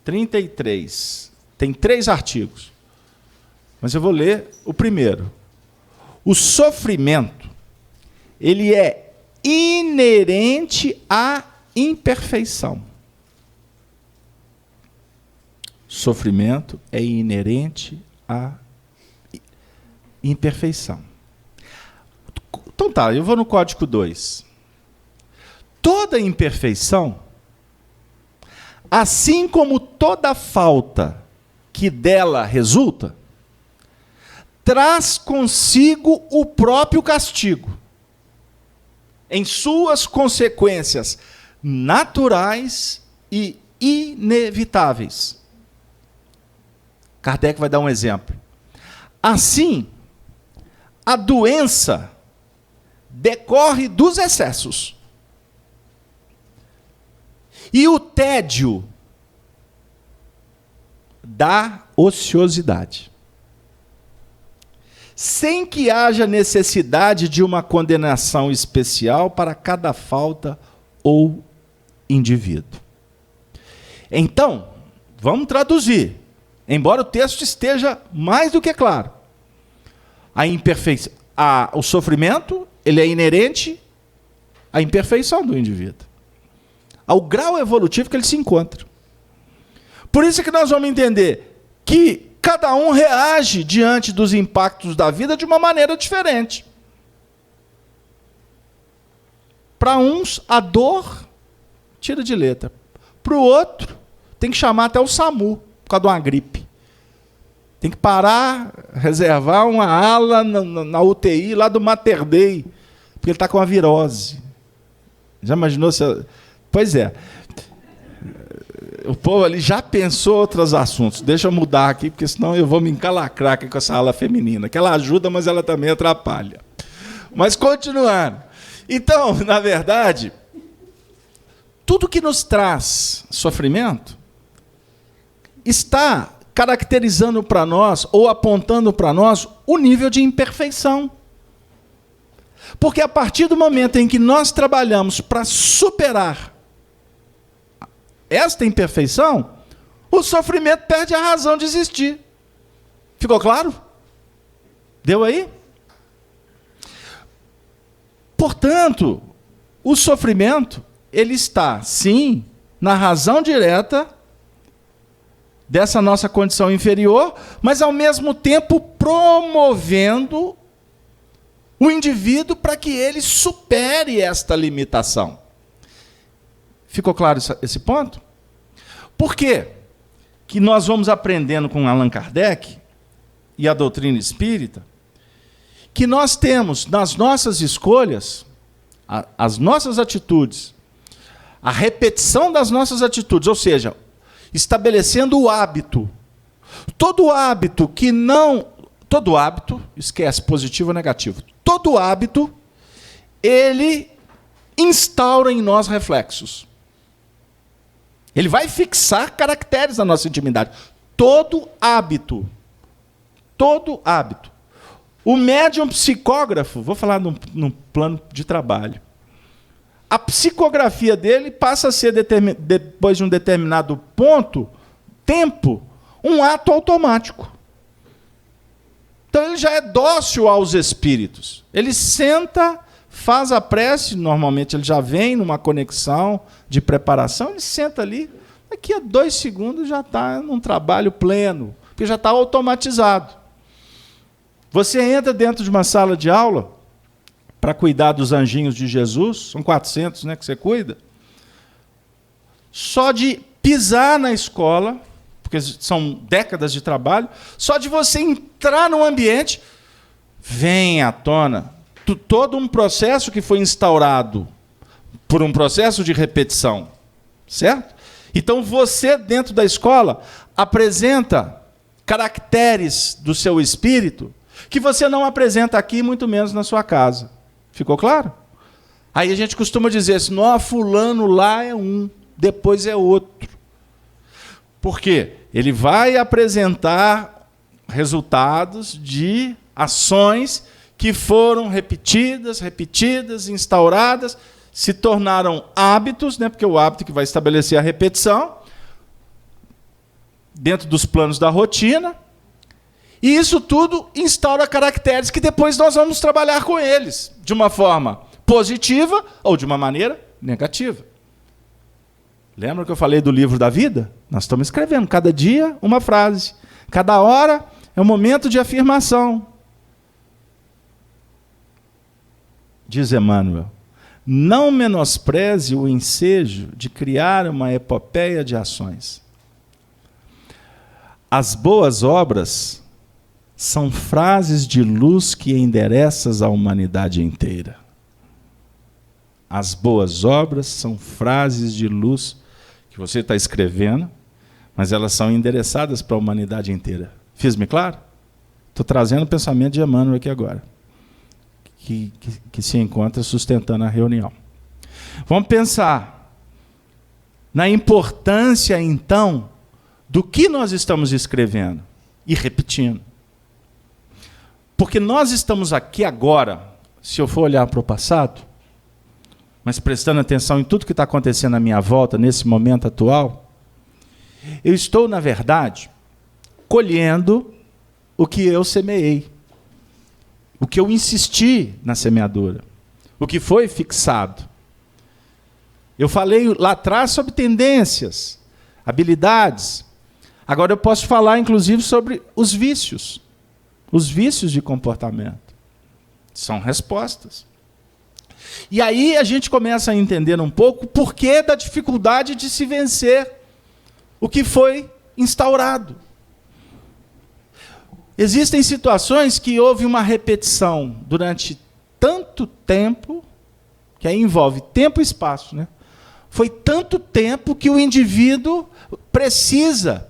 33. Tem 3 artigos. Mas eu vou ler o primeiro. O sofrimento, ele é inerente à imperfeição. Sofrimento é inerente à imperfeição. Então tá, eu vou no Código 2. Toda imperfeição, assim como toda falta que dela resulta, traz consigo o próprio castigo, em suas consequências naturais e inevitáveis. Kardec vai dar um exemplo. Assim, a doença decorre dos excessos. E o tédio da ociosidade. Sem que haja necessidade de uma condenação especial para cada falta ou indivíduo. Então, vamos traduzir. Embora o texto esteja mais do que claro. A imperfeição, o sofrimento, ele é inerente à imperfeição do indivíduo, ao grau evolutivo que ele se encontra. Por isso é que nós vamos entender que cada um reage diante dos impactos da vida de uma maneira diferente. Para uns, a dor tira de letra. Para o outro, tem que chamar até o SAMU, por causa de uma gripe. Tem que parar, reservar uma ala na UTI lá do Mater Dei, porque ele está com a virose. Já imaginou se... Pois é. O povo ali já pensou outros assuntos. Deixa eu mudar aqui, porque senão eu vou me encalacrar aqui com essa ala feminina, que ela ajuda, mas ela também atrapalha. Mas continuando. Então, na verdade, tudo que nos traz sofrimento está caracterizando para nós, ou apontando para nós, o nível de imperfeição. Porque a partir do momento em que nós trabalhamos para superar esta imperfeição, o sofrimento perde a razão de existir. Ficou claro? Deu aí? Portanto, o sofrimento, ele está, sim, na razão direta dessa nossa condição inferior, mas, ao mesmo tempo, promovendo o indivíduo para que ele supere esta limitação. Ficou claro esse ponto? Por quê que nós vamos aprendendo com Allan Kardec e a doutrina espírita que nós temos nas nossas escolhas, as nossas atitudes, a repetição das nossas atitudes, ou seja, estabelecendo o hábito. Todo hábito que não... Todo hábito, esquece positivo ou negativo, todo hábito, ele instaura em nós reflexos. Ele vai fixar caracteres na nossa intimidade. Todo hábito. Todo hábito. O médium psicógrafo, vou falar num plano de trabalho. a psicografia dele passa a ser, depois de um determinado tempo, um ato automático. Então ele já é dócil aos espíritos. Ele senta, faz a prece, normalmente ele já vem numa conexão de preparação, ele senta ali, daqui a 2 segundos já está num trabalho pleno, porque já está automatizado. Você entra dentro de uma sala de aula para cuidar dos anjinhos de Jesus, são 400, né, que você cuida. Só de pisar na escola, porque são décadas de trabalho, só de você entrar no ambiente, vem à tona todo um processo que foi instaurado por um processo de repetição, certo? Então você, dentro da escola, apresenta caracteres do seu espírito que você não apresenta aqui, muito menos na sua casa. Ficou claro? Aí a gente costuma dizer assim, fulano lá é um, depois é outro. Por quê? Ele vai apresentar resultados de ações que foram repetidas, instauradas, se tornaram hábitos, né, porque é o hábito que vai estabelecer a repetição, dentro dos planos da rotina, e isso tudo instaura caracteres que depois nós vamos trabalhar com eles, de uma forma positiva ou de uma maneira negativa. Lembra que eu falei do livro da vida? Nós estamos escrevendo, cada dia uma frase, cada hora é um momento de afirmação. Diz Emmanuel, não menospreze o ensejo de criar uma epopeia de ações. As boas obras são frases de luz que endereçam a humanidade inteira. As boas obras são frases de luz que você está escrevendo, mas elas são endereçadas para a humanidade inteira. Fiz-me claro? Estou trazendo o pensamento de Emmanuel aqui agora, que se encontra sustentando a reunião. Vamos pensar na importância, então, do que nós estamos escrevendo e repetindo. Porque nós estamos aqui agora, se eu for olhar para o passado, mas prestando atenção em tudo que está acontecendo à minha volta, nesse momento atual, eu estou, na verdade, colhendo o que eu semeei, o que eu insisti na semeadura, o que foi fixado. Eu falei lá atrás sobre tendências, habilidades. Agora eu posso falar, inclusive, sobre os vícios de comportamento. São respostas. E aí a gente começa a entender um pouco o porquê da dificuldade de se vencer o que foi instaurado. Existem situações que houve uma repetição durante tanto tempo, que aí envolve tempo e espaço, né? Foi tanto tempo que o indivíduo precisa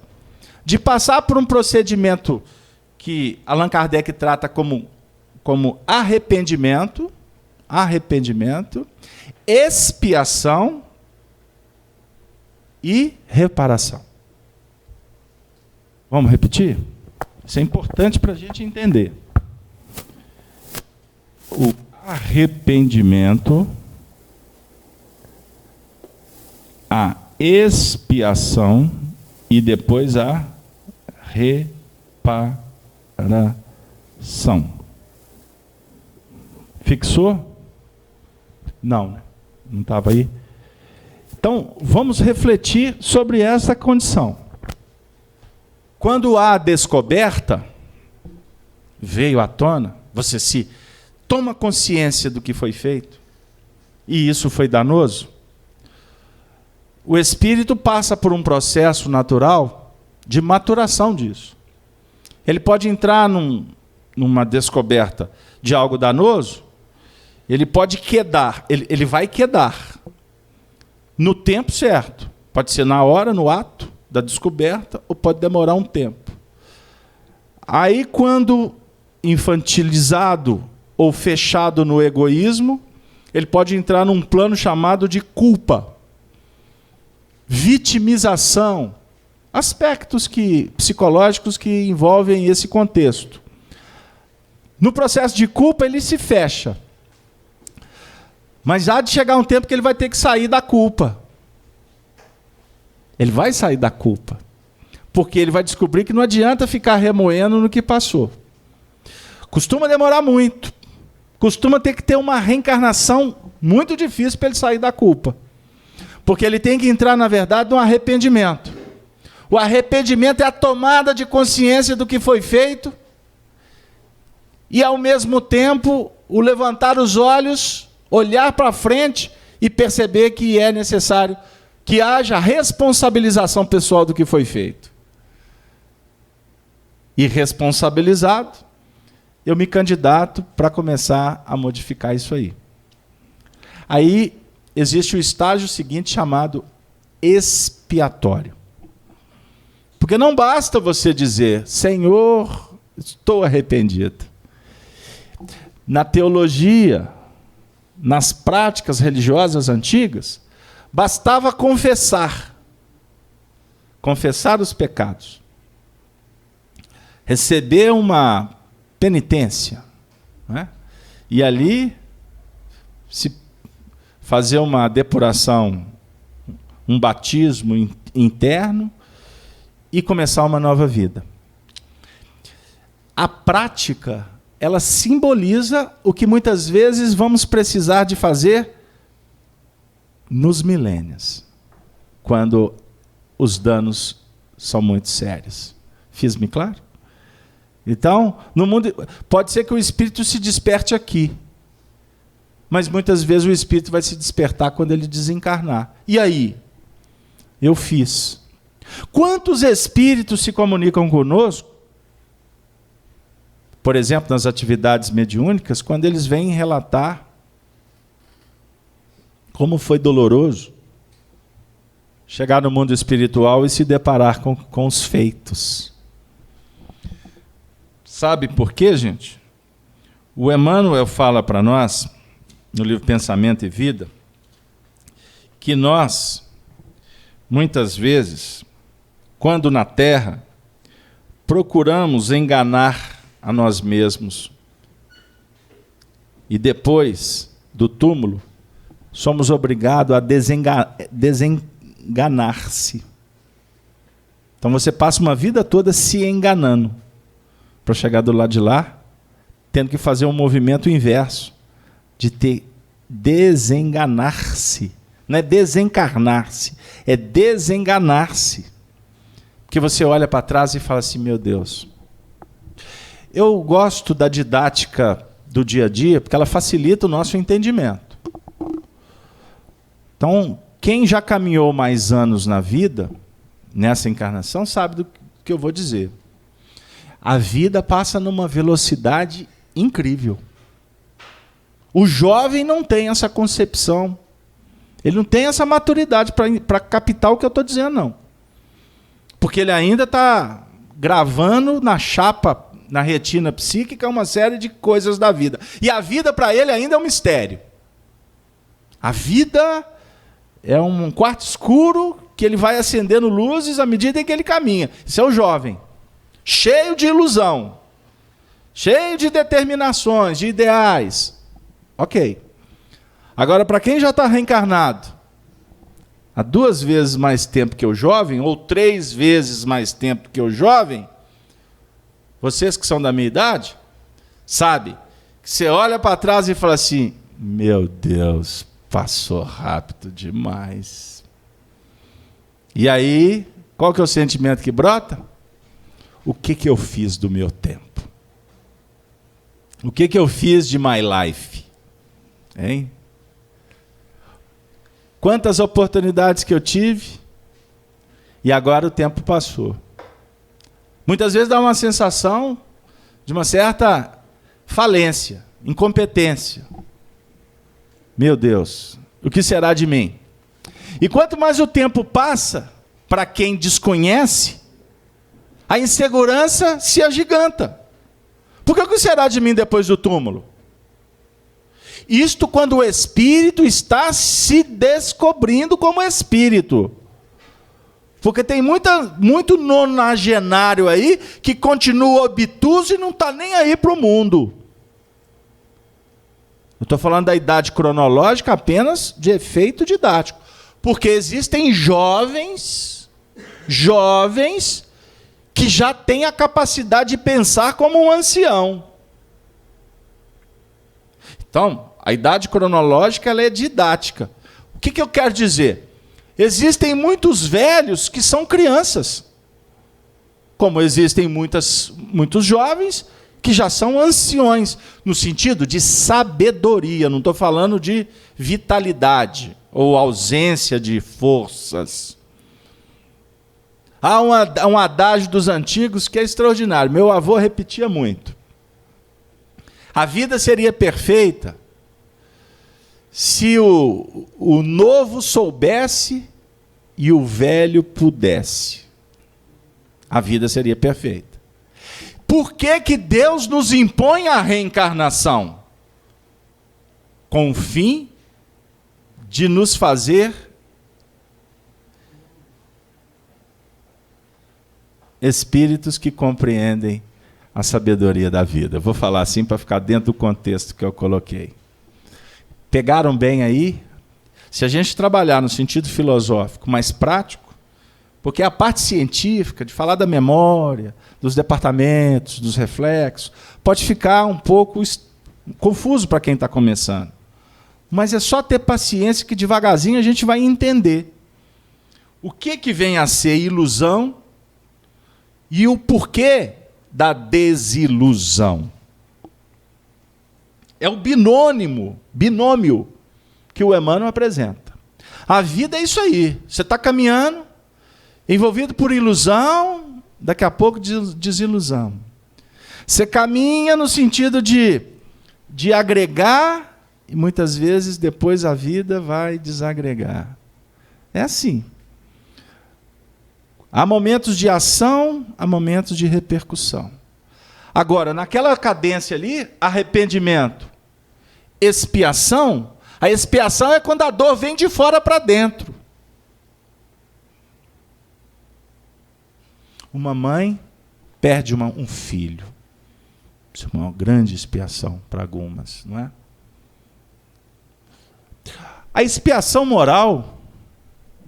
de passar por um procedimento que Allan Kardec trata como arrependimento, expiação e reparação. Vamos repetir? Isso é importante para a gente entender. O arrependimento, a expiação e depois a reparação. Fixou? Não, né? Não estava aí. Então, vamos refletir sobre essa condição. Quando há descoberta, veio à tona, você se toma consciência do que foi feito, e isso foi danoso, o espírito passa por um processo natural de maturação disso. Ele pode entrar numa descoberta de algo danoso, ele pode quedar, ele vai quedar no tempo certo. Pode ser na hora, no ato da descoberta, ou pode demorar um tempo. Aí, quando infantilizado ou fechado no egoísmo, ele pode entrar num plano chamado de culpa, vitimização, aspectos psicológicos que envolvem esse contexto. No processo de culpa, ele se fecha. Mas há de chegar um tempo que ele vai ter que sair da culpa. Ele vai sair da culpa. Porque ele vai descobrir que não adianta ficar remoendo no que passou. Costuma demorar muito. Costuma ter que ter uma reencarnação muito difícil para ele sair da culpa. Porque ele tem que entrar, na verdade, num arrependimento. O arrependimento é a tomada de consciência do que foi feito e, ao mesmo tempo, o levantar os olhos, olhar para frente e perceber que é necessário que haja responsabilização pessoal do que foi feito. E responsabilizado, eu me candidato para começar a modificar isso aí. Aí existe o estágio seguinte chamado expiatório. Porque não basta você dizer, Senhor, estou arrependido. Na teologia, nas práticas religiosas antigas, bastava confessar os pecados, receber uma penitência, né? E ali se fazer uma depuração, um batismo interno e começar uma nova vida. A prática, ela simboliza o que muitas vezes vamos precisar de fazer nos milênios, quando os danos são muito sérios. Fiz-me claro? Então, no mundo, pode ser que o espírito se desperte aqui, mas muitas vezes o espírito vai se despertar quando ele desencarnar. E aí? Eu fiz. Quantos espíritos se comunicam conosco, por exemplo, nas atividades mediúnicas, quando eles vêm relatar como foi doloroso chegar no mundo espiritual e se deparar com os feitos. Sabe por quê, gente? O Emmanuel fala para nós, no livro Pensamento e Vida, que nós, muitas vezes, quando na Terra, procuramos enganar a nós mesmos e depois do túmulo, somos obrigados a desenganar-se. Então você passa uma vida toda se enganando, para chegar do lado de lá, tendo que fazer um movimento inverso, de desenganar-se. Não é desencarnar-se, é desenganar-se. Porque você olha para trás e fala assim, meu Deus. Eu gosto da didática do dia a dia, porque ela facilita o nosso entendimento. Então, quem já caminhou mais anos na vida, nessa encarnação, sabe do que eu vou dizer. A vida passa numa velocidade incrível. O jovem não tem essa concepção. Ele não tem essa maturidade para captar o que eu estou dizendo, não. Porque ele ainda está gravando na chapa, na retina psíquica, uma série de coisas da vida. E a vida, para ele, ainda é um mistério. A vida é um quarto escuro que ele vai acendendo luzes à medida em que ele caminha. Isso é o jovem. Cheio de ilusão. Cheio de determinações, de ideais. Ok. Agora, para quem já está reencarnado, há 2 vezes mais tempo que o jovem, ou 3 vezes mais tempo que o jovem, vocês que são da minha idade, sabem que você olha para trás e fala assim, meu Deus, passou rápido demais. E aí, qual que é o sentimento que brota? O que eu fiz do meu tempo? O que eu fiz de my life? Hein? Quantas oportunidades que eu tive e agora o tempo passou. Muitas vezes dá uma sensação de uma certa falência, incompetência. Meu Deus, o que será de mim? E quanto mais o tempo passa, para quem desconhece, a insegurança se agiganta. Porque o que será de mim depois do túmulo? Isto quando o espírito está se descobrindo como espírito. Porque tem muito nonagenário aí que continua obtuso e não está nem aí para o mundo. Eu estou falando da idade cronológica apenas de efeito didático. Porque existem jovens que já têm a capacidade de pensar como um ancião. Então, a idade cronológica ela é didática. O que eu quero dizer? Existem muitos velhos que são crianças. Como existem muitos jovens que já são anciões, no sentido de sabedoria, não estou falando de vitalidade ou ausência de forças. Há um adágio dos antigos que é extraordinário. Meu avô repetia muito. A vida seria perfeita se o novo soubesse e o velho pudesse. A vida seria perfeita. Por que Deus nos impõe a reencarnação? Com o fim de nos fazer espíritos que compreendem a sabedoria da vida. Vou falar assim para ficar dentro do contexto que eu coloquei. Pegaram bem aí? Se a gente trabalhar no sentido filosófico mais prático, porque a parte científica, de falar da memória, dos departamentos, dos reflexos, pode ficar um pouco confuso para quem está começando. Mas é só ter paciência que devagarzinho a gente vai entender o que vem a ser ilusão e o porquê da desilusão. É o binômio que o Emmanuel apresenta. A vida é isso aí. Você está caminhando, envolvido por ilusão, daqui a pouco desilusão. Você caminha no sentido de agregar, e muitas vezes depois a vida vai desagregar. É assim. Há momentos de ação, há momentos de repercussão. Agora, naquela cadência ali, arrependimento, expiação, a expiação é quando a dor vem de fora para dentro. Uma mãe perde um filho. Isso é uma grande expiação para algumas, não é? A expiação moral,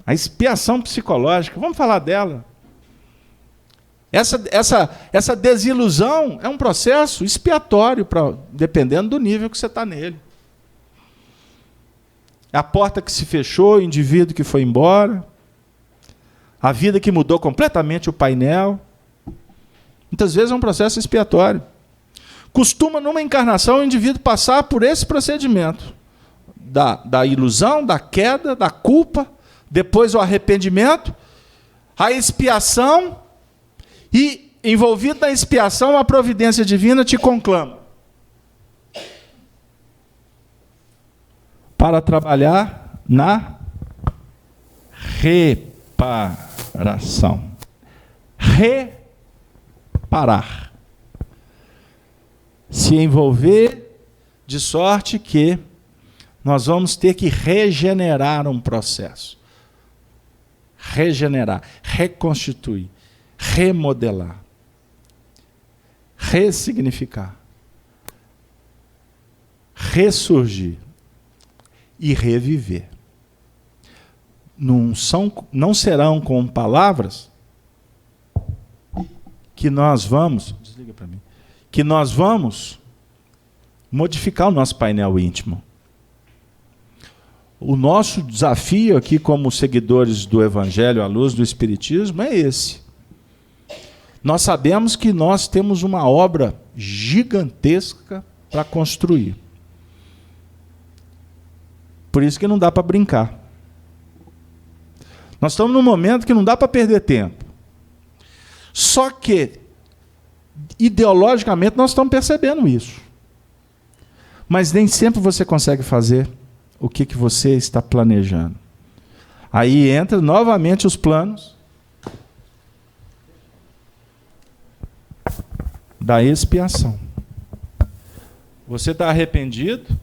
a expiação psicológica, vamos falar dela. Essa desilusão é um processo expiatório, dependendo do nível que você está nele. É a porta que se fechou, o indivíduo que foi embora, a vida que mudou completamente o painel. Muitas vezes é um processo expiatório. Costuma, numa encarnação, o indivíduo passar por esse procedimento da ilusão, da queda, da culpa, depois o arrependimento, a expiação, e, envolvido na expiação, a providência divina te conclama para trabalhar na reparação. Reparar. Se envolver de sorte que nós vamos ter que regenerar um processo. Regenerar, reconstituir, remodelar, ressignificar, ressurgir e reviver. Não serão com palavras que nós vamos, desliga para mim, que nós vamos modificar o nosso painel íntimo. O nosso desafio aqui, como seguidores do Evangelho à luz do Espiritismo, é esse. Nós sabemos que nós temos uma obra gigantesca para construir. Por isso que não dá para brincar. Nós estamos num momento que não dá para perder tempo. Só que, ideologicamente, nós estamos percebendo isso. Mas nem sempre você consegue fazer o que você está planejando. Aí entra novamente os planos da expiação. Você está arrependido,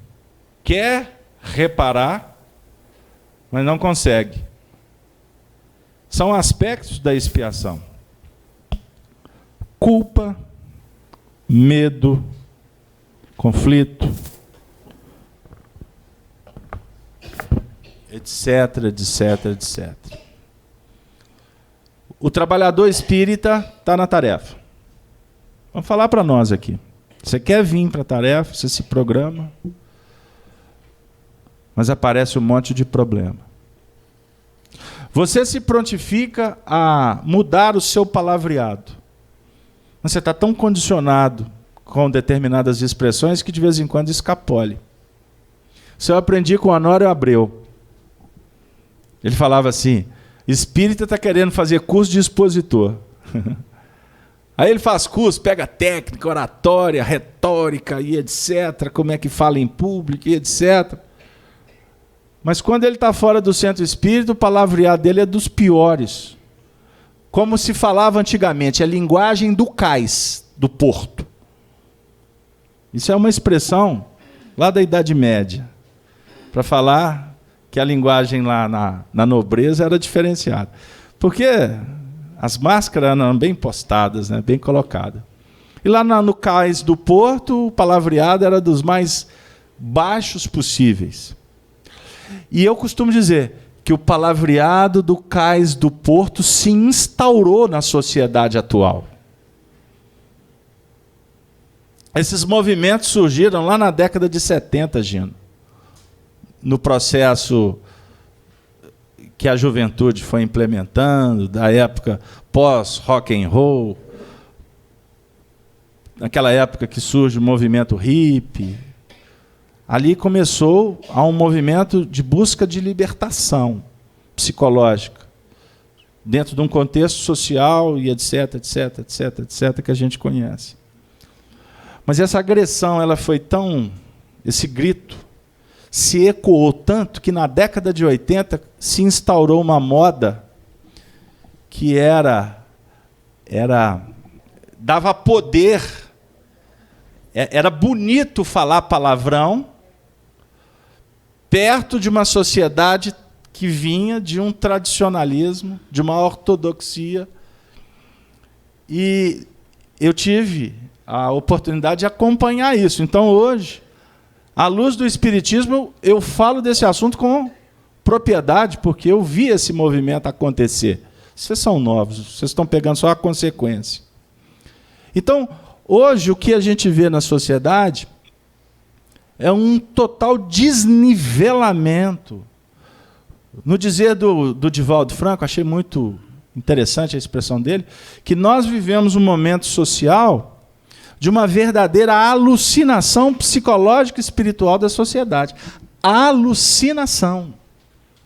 quer reparar, mas não consegue. São aspectos da expiação. Culpa, medo, conflito, etc, etc, etc. O trabalhador espírita está na tarefa. Vamos falar para nós aqui. Você quer vir para a tarefa, você se programa, mas aparece um monte de problema. Você se prontifica a mudar o seu palavreado. Mas você está tão condicionado com determinadas expressões que de vez em quando escapole. Isso eu aprendi com Honório Abreu. Ele falava assim, espírita está querendo fazer curso de expositor. Aí ele faz curso, pega técnica, oratória, retórica e etc., como é que fala em público e etc. Mas quando ele está fora do centro espírita, o palavreado dele é dos piores. Como se falava antigamente, a linguagem do cais, do porto. Isso é uma expressão lá da Idade Média, para falar que a linguagem lá na nobreza era diferenciada. Porque as máscaras eram bem postadas, né, bem colocadas. E lá no cais do porto, o palavreado era dos mais baixos possíveis. E eu costumo dizer que o palavreado do cais do porto se instaurou na sociedade atual. Esses movimentos surgiram lá na década de 70, Gino. No processo que a juventude foi implementando, da época pós-rock and roll, naquela época que surge o movimento hippie. Ali começou a um movimento de busca de libertação psicológica, dentro de um contexto social e etc, etc, etc, etc, que a gente conhece. Mas essa agressão, ela foi tão... Esse grito se ecoou tanto que na década de 80 se instaurou uma moda que dava poder, era bonito falar palavrão perto de uma sociedade que vinha de um tradicionalismo, de uma ortodoxia. E eu tive a oportunidade de acompanhar isso. Então, hoje, à luz do Espiritismo, eu falo desse assunto com propriedade, porque eu vi esse movimento acontecer. Vocês são novos, vocês estão pegando só a consequência. Então, hoje, o que a gente vê na sociedade é um total desnivelamento. No dizer do Divaldo Franco, achei muito interessante a expressão dele, que nós vivemos um momento social de uma verdadeira alucinação psicológica e espiritual da sociedade. Alucinação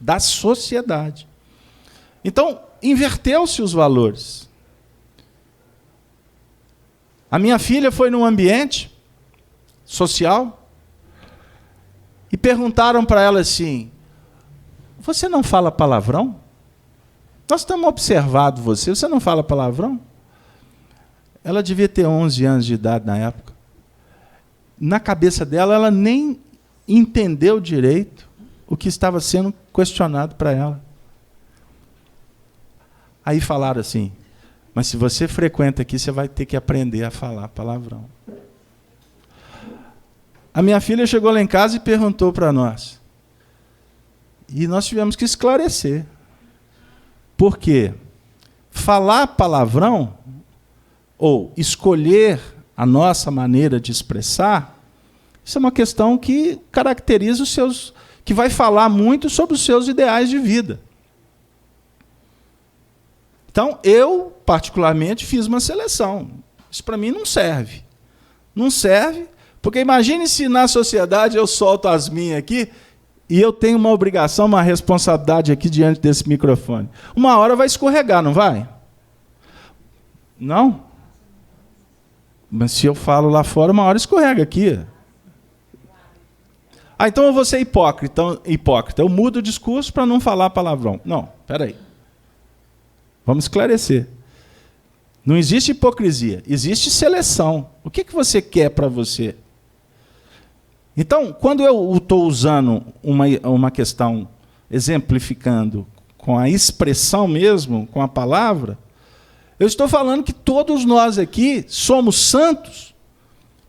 da sociedade. Então, inverteu-se os valores. A minha filha foi num ambiente social e perguntaram para ela assim, você não fala palavrão? Nós estamos observando você não fala palavrão? Ela devia ter 11 anos de idade na época. Na cabeça dela, ela nem entendeu direito o que estava sendo questionado para ela. Aí falaram assim, mas se você frequenta aqui, você vai ter que aprender a falar palavrão. A minha filha chegou lá em casa e perguntou para nós. E nós tivemos que esclarecer. Por quê? Falar palavrão, ou escolher a nossa maneira de expressar, isso é uma questão que caracteriza os seus... que vai falar muito sobre os seus ideais de vida. Então, eu, particularmente, fiz uma seleção. Isso para mim não serve. Não serve, porque imagine se na sociedade eu solto as minhas aqui e eu tenho uma obrigação, uma responsabilidade aqui diante desse microfone. Uma hora vai escorregar, não vai? Não? Mas se eu falo lá fora, uma hora escorrega aqui. Ah, então eu vou ser hipócrita. Eu mudo o discurso para não falar palavrão. Não, espera aí. Vamos esclarecer. Não existe hipocrisia, existe seleção. O que você quer para você? Então, quando eu estou usando uma questão, exemplificando com a expressão mesmo, com a palavra, eu estou falando que todos nós aqui somos santos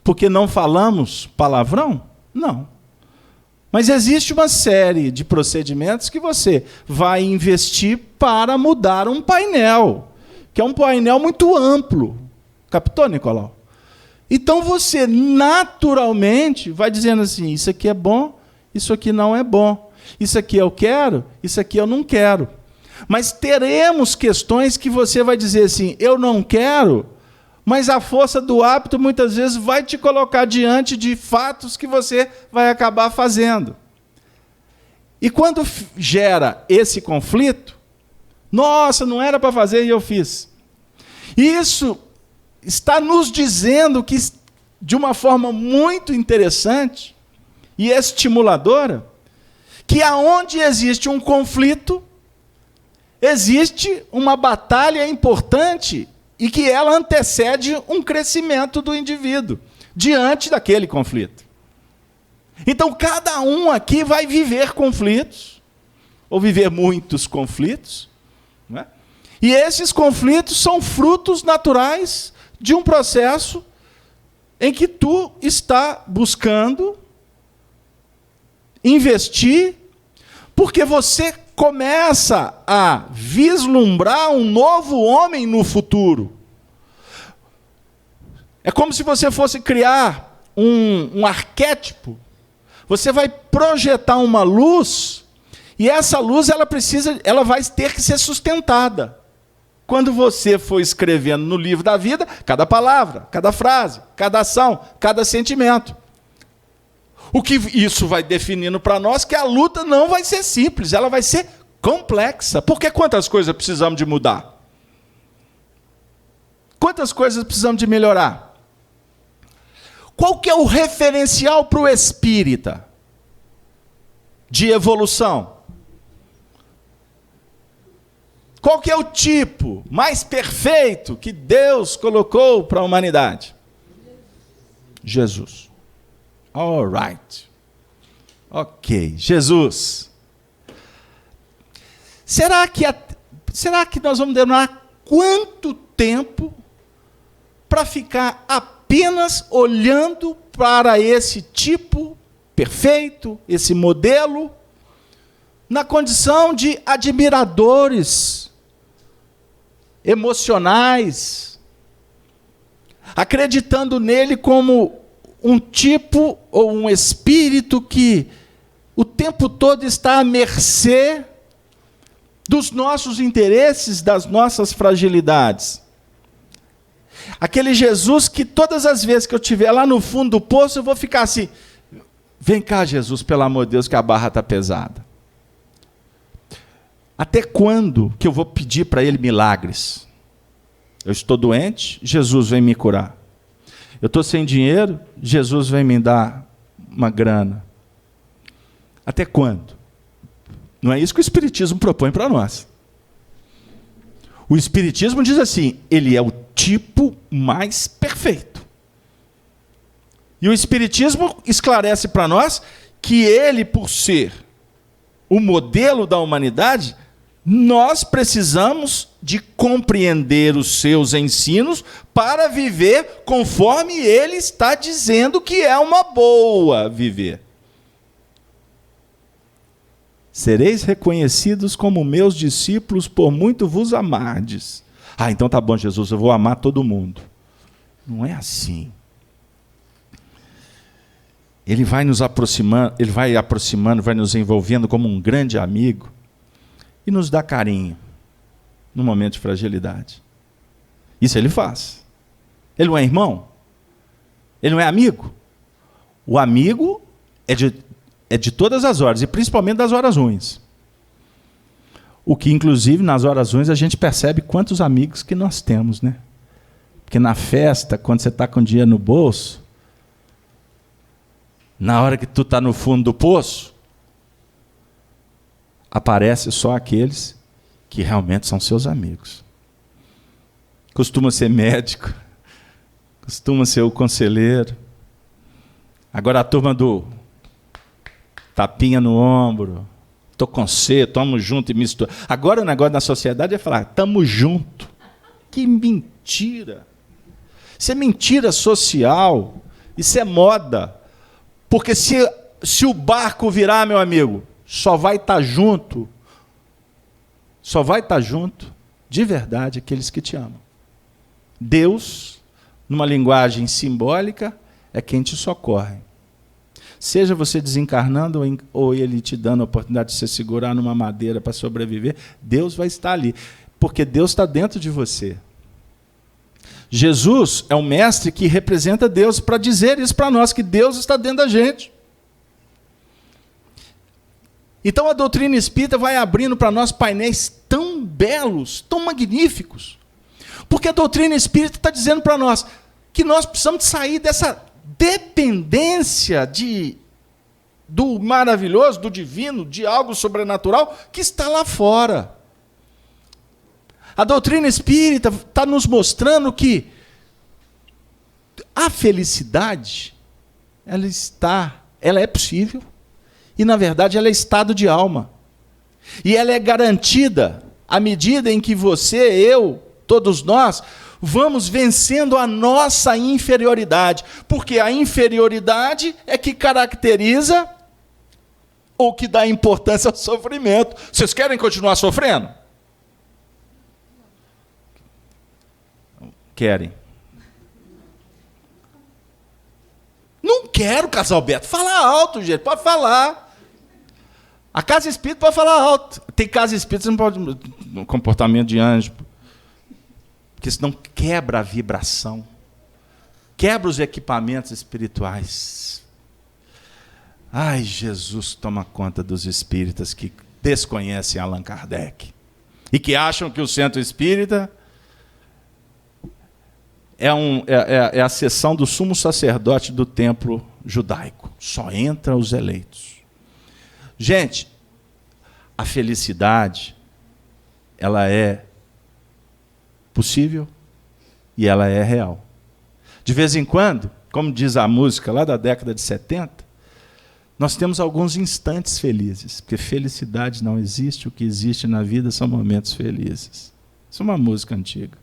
porque não falamos palavrão? Não. Mas existe uma série de procedimentos que você vai investir para mudar um painel, que é um painel muito amplo. Captou, Nicolau? Então você naturalmente vai dizendo assim, isso aqui é bom, isso aqui não é bom. Isso aqui eu quero, isso aqui eu não quero. Mas teremos questões que você vai dizer assim, eu não quero, mas a força do hábito muitas vezes vai te colocar diante de fatos que você vai acabar fazendo. E quando gera esse conflito, nossa, não era para fazer e eu fiz. Isso está nos dizendo que, de uma forma muito interessante e estimuladora, que aonde existe um conflito, existe uma batalha importante e que ela antecede um crescimento do indivíduo diante daquele conflito. Então, cada um aqui vai viver conflitos, ou viver muitos conflitos, né? E esses conflitos são frutos naturais de um processo em que tu está buscando investir, porque você começa a vislumbrar um novo homem no futuro. É como se você fosse criar um arquétipo. Você vai projetar uma luz, e essa luz ela vai ter que ser sustentada. Quando você for escrevendo no livro da vida, cada palavra, cada frase, cada ação, cada sentimento. O que isso vai definindo para nós que a luta não vai ser simples, ela vai ser complexa. Porque quantas coisas precisamos de mudar? Quantas coisas precisamos de melhorar? Qual que é o referencial para o espírita de evolução? Qual que é o tipo mais perfeito que Deus colocou para a humanidade? Jesus. All right. Ok, Jesus. Será que nós vamos demorar quanto tempo para ficar apenas olhando para esse tipo perfeito, esse modelo, na condição de admiradores emocionais, acreditando nele como um tipo ou um espírito que o tempo todo está à mercê dos nossos interesses, das nossas fragilidades? Aquele Jesus que todas as vezes que eu estiver lá no fundo do poço, eu vou ficar assim, vem cá, Jesus, pelo amor de Deus, que a barra está pesada. Até quando que eu vou pedir para ele milagres? Eu estou doente, Jesus vem me curar. Eu estou sem dinheiro, Jesus vem me dar uma grana. Até quando? Não é isso que o Espiritismo propõe para nós. O Espiritismo diz assim, ele é o tipo mais perfeito. E o Espiritismo esclarece para nós que ele, por ser o modelo da humanidade, nós precisamos de compreender os seus ensinos para viver conforme ele está dizendo que é uma boa viver. Sereis reconhecidos como meus discípulos, por muito vos amardes. Ah, então tá bom, Jesus, eu vou amar todo mundo. Não é assim. Ele vai nos aproximando, ele vai aproximando, vai nos envolvendo como um grande amigo e nos dá carinho no momento de fragilidade. Isso ele faz. Ele não é irmão? Ele não é amigo? O amigo é de todas as horas, e principalmente das horas ruins. O que, inclusive, nas horas ruins, a gente percebe quantos amigos que nós temos, né? Porque na festa, quando você está com dinheiro no bolso, na hora que tu está no fundo do poço, aparece só aqueles que realmente são seus amigos. Costuma ser médico, costuma ser o conselheiro. Agora a turma do tapinha no ombro, tô com você, tamo junto e mistura. Agora o negócio da sociedade é falar, tamo junto. Que mentira! Isso é mentira social, isso é moda. Porque se se o barco virar, meu amigo, só vai estar junto de verdade aqueles que te amam. Deus, numa linguagem simbólica, é quem te socorre. Seja você desencarnando ou Ele te dando a oportunidade de se segurar numa madeira para sobreviver, Deus vai estar ali, porque Deus está dentro de você. Jesus é o mestre que representa Deus para dizer isso para nós, que Deus está dentro da gente. Então a doutrina espírita vai abrindo para nós painéis tão belos, tão magníficos, porque a doutrina espírita está dizendo para nós que nós precisamos sair dessa dependência do maravilhoso, do divino, de algo sobrenatural que está lá fora. A doutrina espírita está nos mostrando que a felicidade, ela é possível, e na verdade ela é estado de alma. E ela é garantida à medida em que você, eu, todos nós, vamos vencendo a nossa inferioridade, porque a inferioridade é que caracteriza ou que dá importância ao sofrimento. Vocês querem continuar sofrendo? Querem. Não quero, Casalberto. Fala alto, gente. Pode falar. A casa espírita pode falar alto. Tem casa espírita, você não pode... Um comportamento de anjo. Porque senão quebra a vibração. Quebra os equipamentos espirituais. Ai, Jesus toma conta dos espíritas que desconhecem Allan Kardec. E que acham que o centro espírita é a seção do sumo sacerdote do templo judaico. Só entra os eleitos. Gente, a felicidade, ela é possível e ela é real. De vez em quando, como diz a música lá da década de 70, nós temos alguns instantes felizes, porque felicidade não existe, o que existe na vida são momentos felizes. Isso é uma música antiga.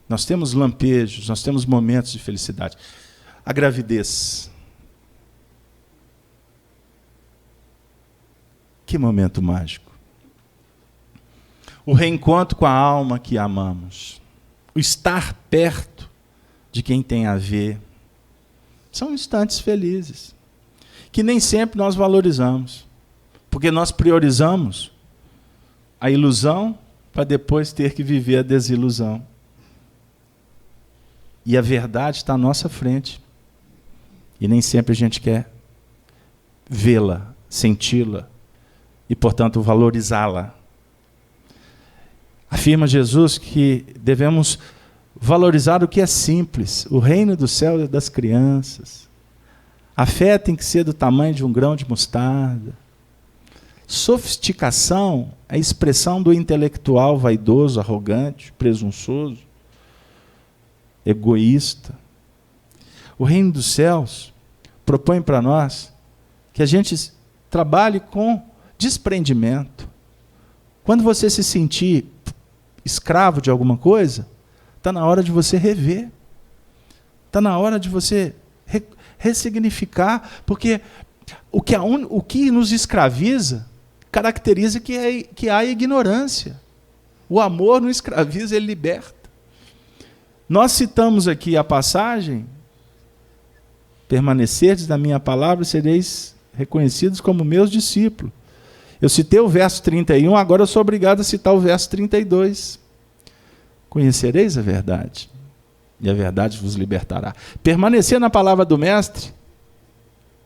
Nós temos lampejos, nós temos momentos de felicidade. A gravidez. Que momento mágico. O reencontro com a alma que amamos. O estar perto de quem tem a ver. São instantes felizes, que nem sempre nós valorizamos, porque nós priorizamos a ilusão para depois ter que viver a desilusão. E a verdade está à nossa frente. E nem sempre a gente quer vê-la, senti-la e, portanto, valorizá-la. Afirma Jesus que devemos valorizar o que é simples. O reino do céu é das crianças. A fé tem que ser do tamanho de um grão de mostarda. Sofisticação é a expressão do intelectual vaidoso, arrogante, presunçoso, egoísta. O reino dos céus propõe para nós que a gente trabalhe com desprendimento. Quando você se sentir escravo de alguma coisa, está na hora de você rever. Está na hora de você ressignificar, porque o que nos escraviza caracteriza que há ignorância. O amor não escraviza, ele liberta. Nós citamos aqui a passagem: permanecerdes na minha palavra, sereis reconhecidos como meus discípulos. Eu citei o verso 31, agora eu sou obrigado a citar o verso 32. Conhecereis a verdade, e a verdade vos libertará. Permanecer na palavra do Mestre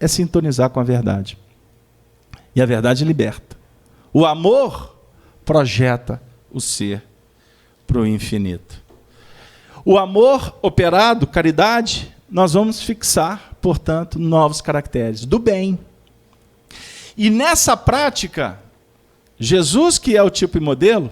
é sintonizar com a verdade. E a verdade liberta. O amor projeta o ser para o infinito. O amor operado, caridade, nós vamos fixar, portanto, novos caracteres do bem. E nessa prática, Jesus, que é o tipo e modelo,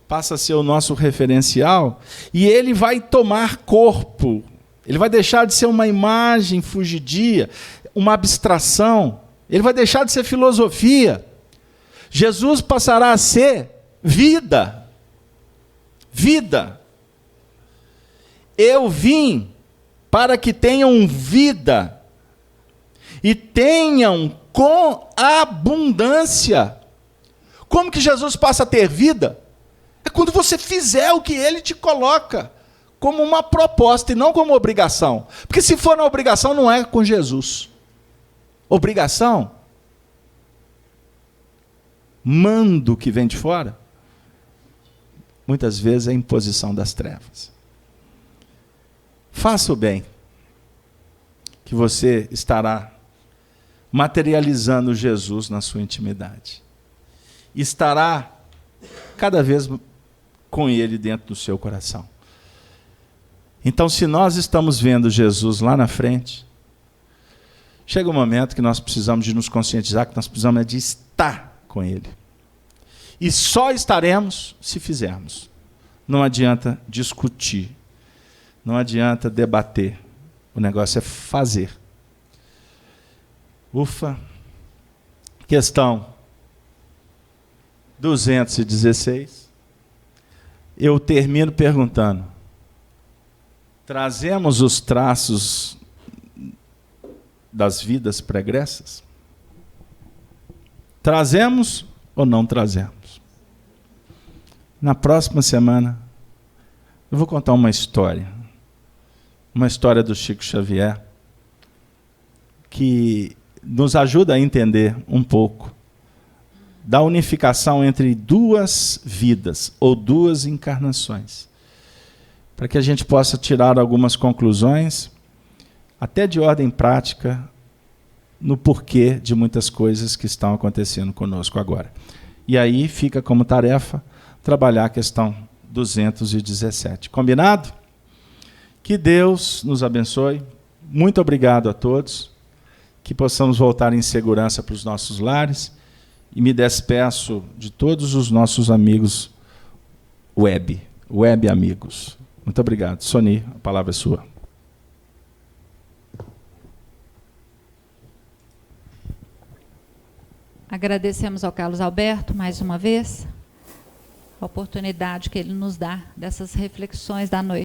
passa a ser o nosso referencial, e ele vai tomar corpo. Ele vai deixar de ser uma imagem fugidia, uma abstração. Ele vai deixar de ser filosofia. Jesus passará a ser vida. Vida. Eu vim para que tenham vida e tenham com abundância. Como que Jesus passa a ter vida? É quando você fizer o que ele te coloca como uma proposta e não como obrigação. Porque se for na obrigação, não é com Jesus. Obrigação, mando que vem de fora, muitas vezes é imposição das trevas. Faça o bem, que você estará materializando Jesus na sua intimidade. Estará cada vez com ele dentro do seu coração. Então, se nós estamos vendo Jesus lá na frente, chega um momento que nós precisamos de nos conscientizar que nós precisamos de estar com ele. E só estaremos se fizermos. Não adianta discutir. Não adianta debater. O negócio é fazer. Ufa. Questão 216. Eu termino perguntando: trazemos os traços das vidas pregressas? Trazemos ou não trazemos? Na próxima semana, eu vou contar uma história do Chico Xavier, que nos ajuda a entender um pouco da unificação entre duas vidas ou duas encarnações, para que a gente possa tirar algumas conclusões, até de ordem prática, no porquê de muitas coisas que estão acontecendo conosco agora. E aí fica como tarefa trabalhar a questão 217. Combinado? Que Deus nos abençoe. Muito obrigado a todos. Que possamos voltar em segurança para os nossos lares. E me despeço de todos os nossos amigos web amigos. Muito obrigado. Soni, a palavra é sua. Agradecemos ao Carlos Alberto, mais uma vez, a oportunidade que ele nos dá dessas reflexões da noite.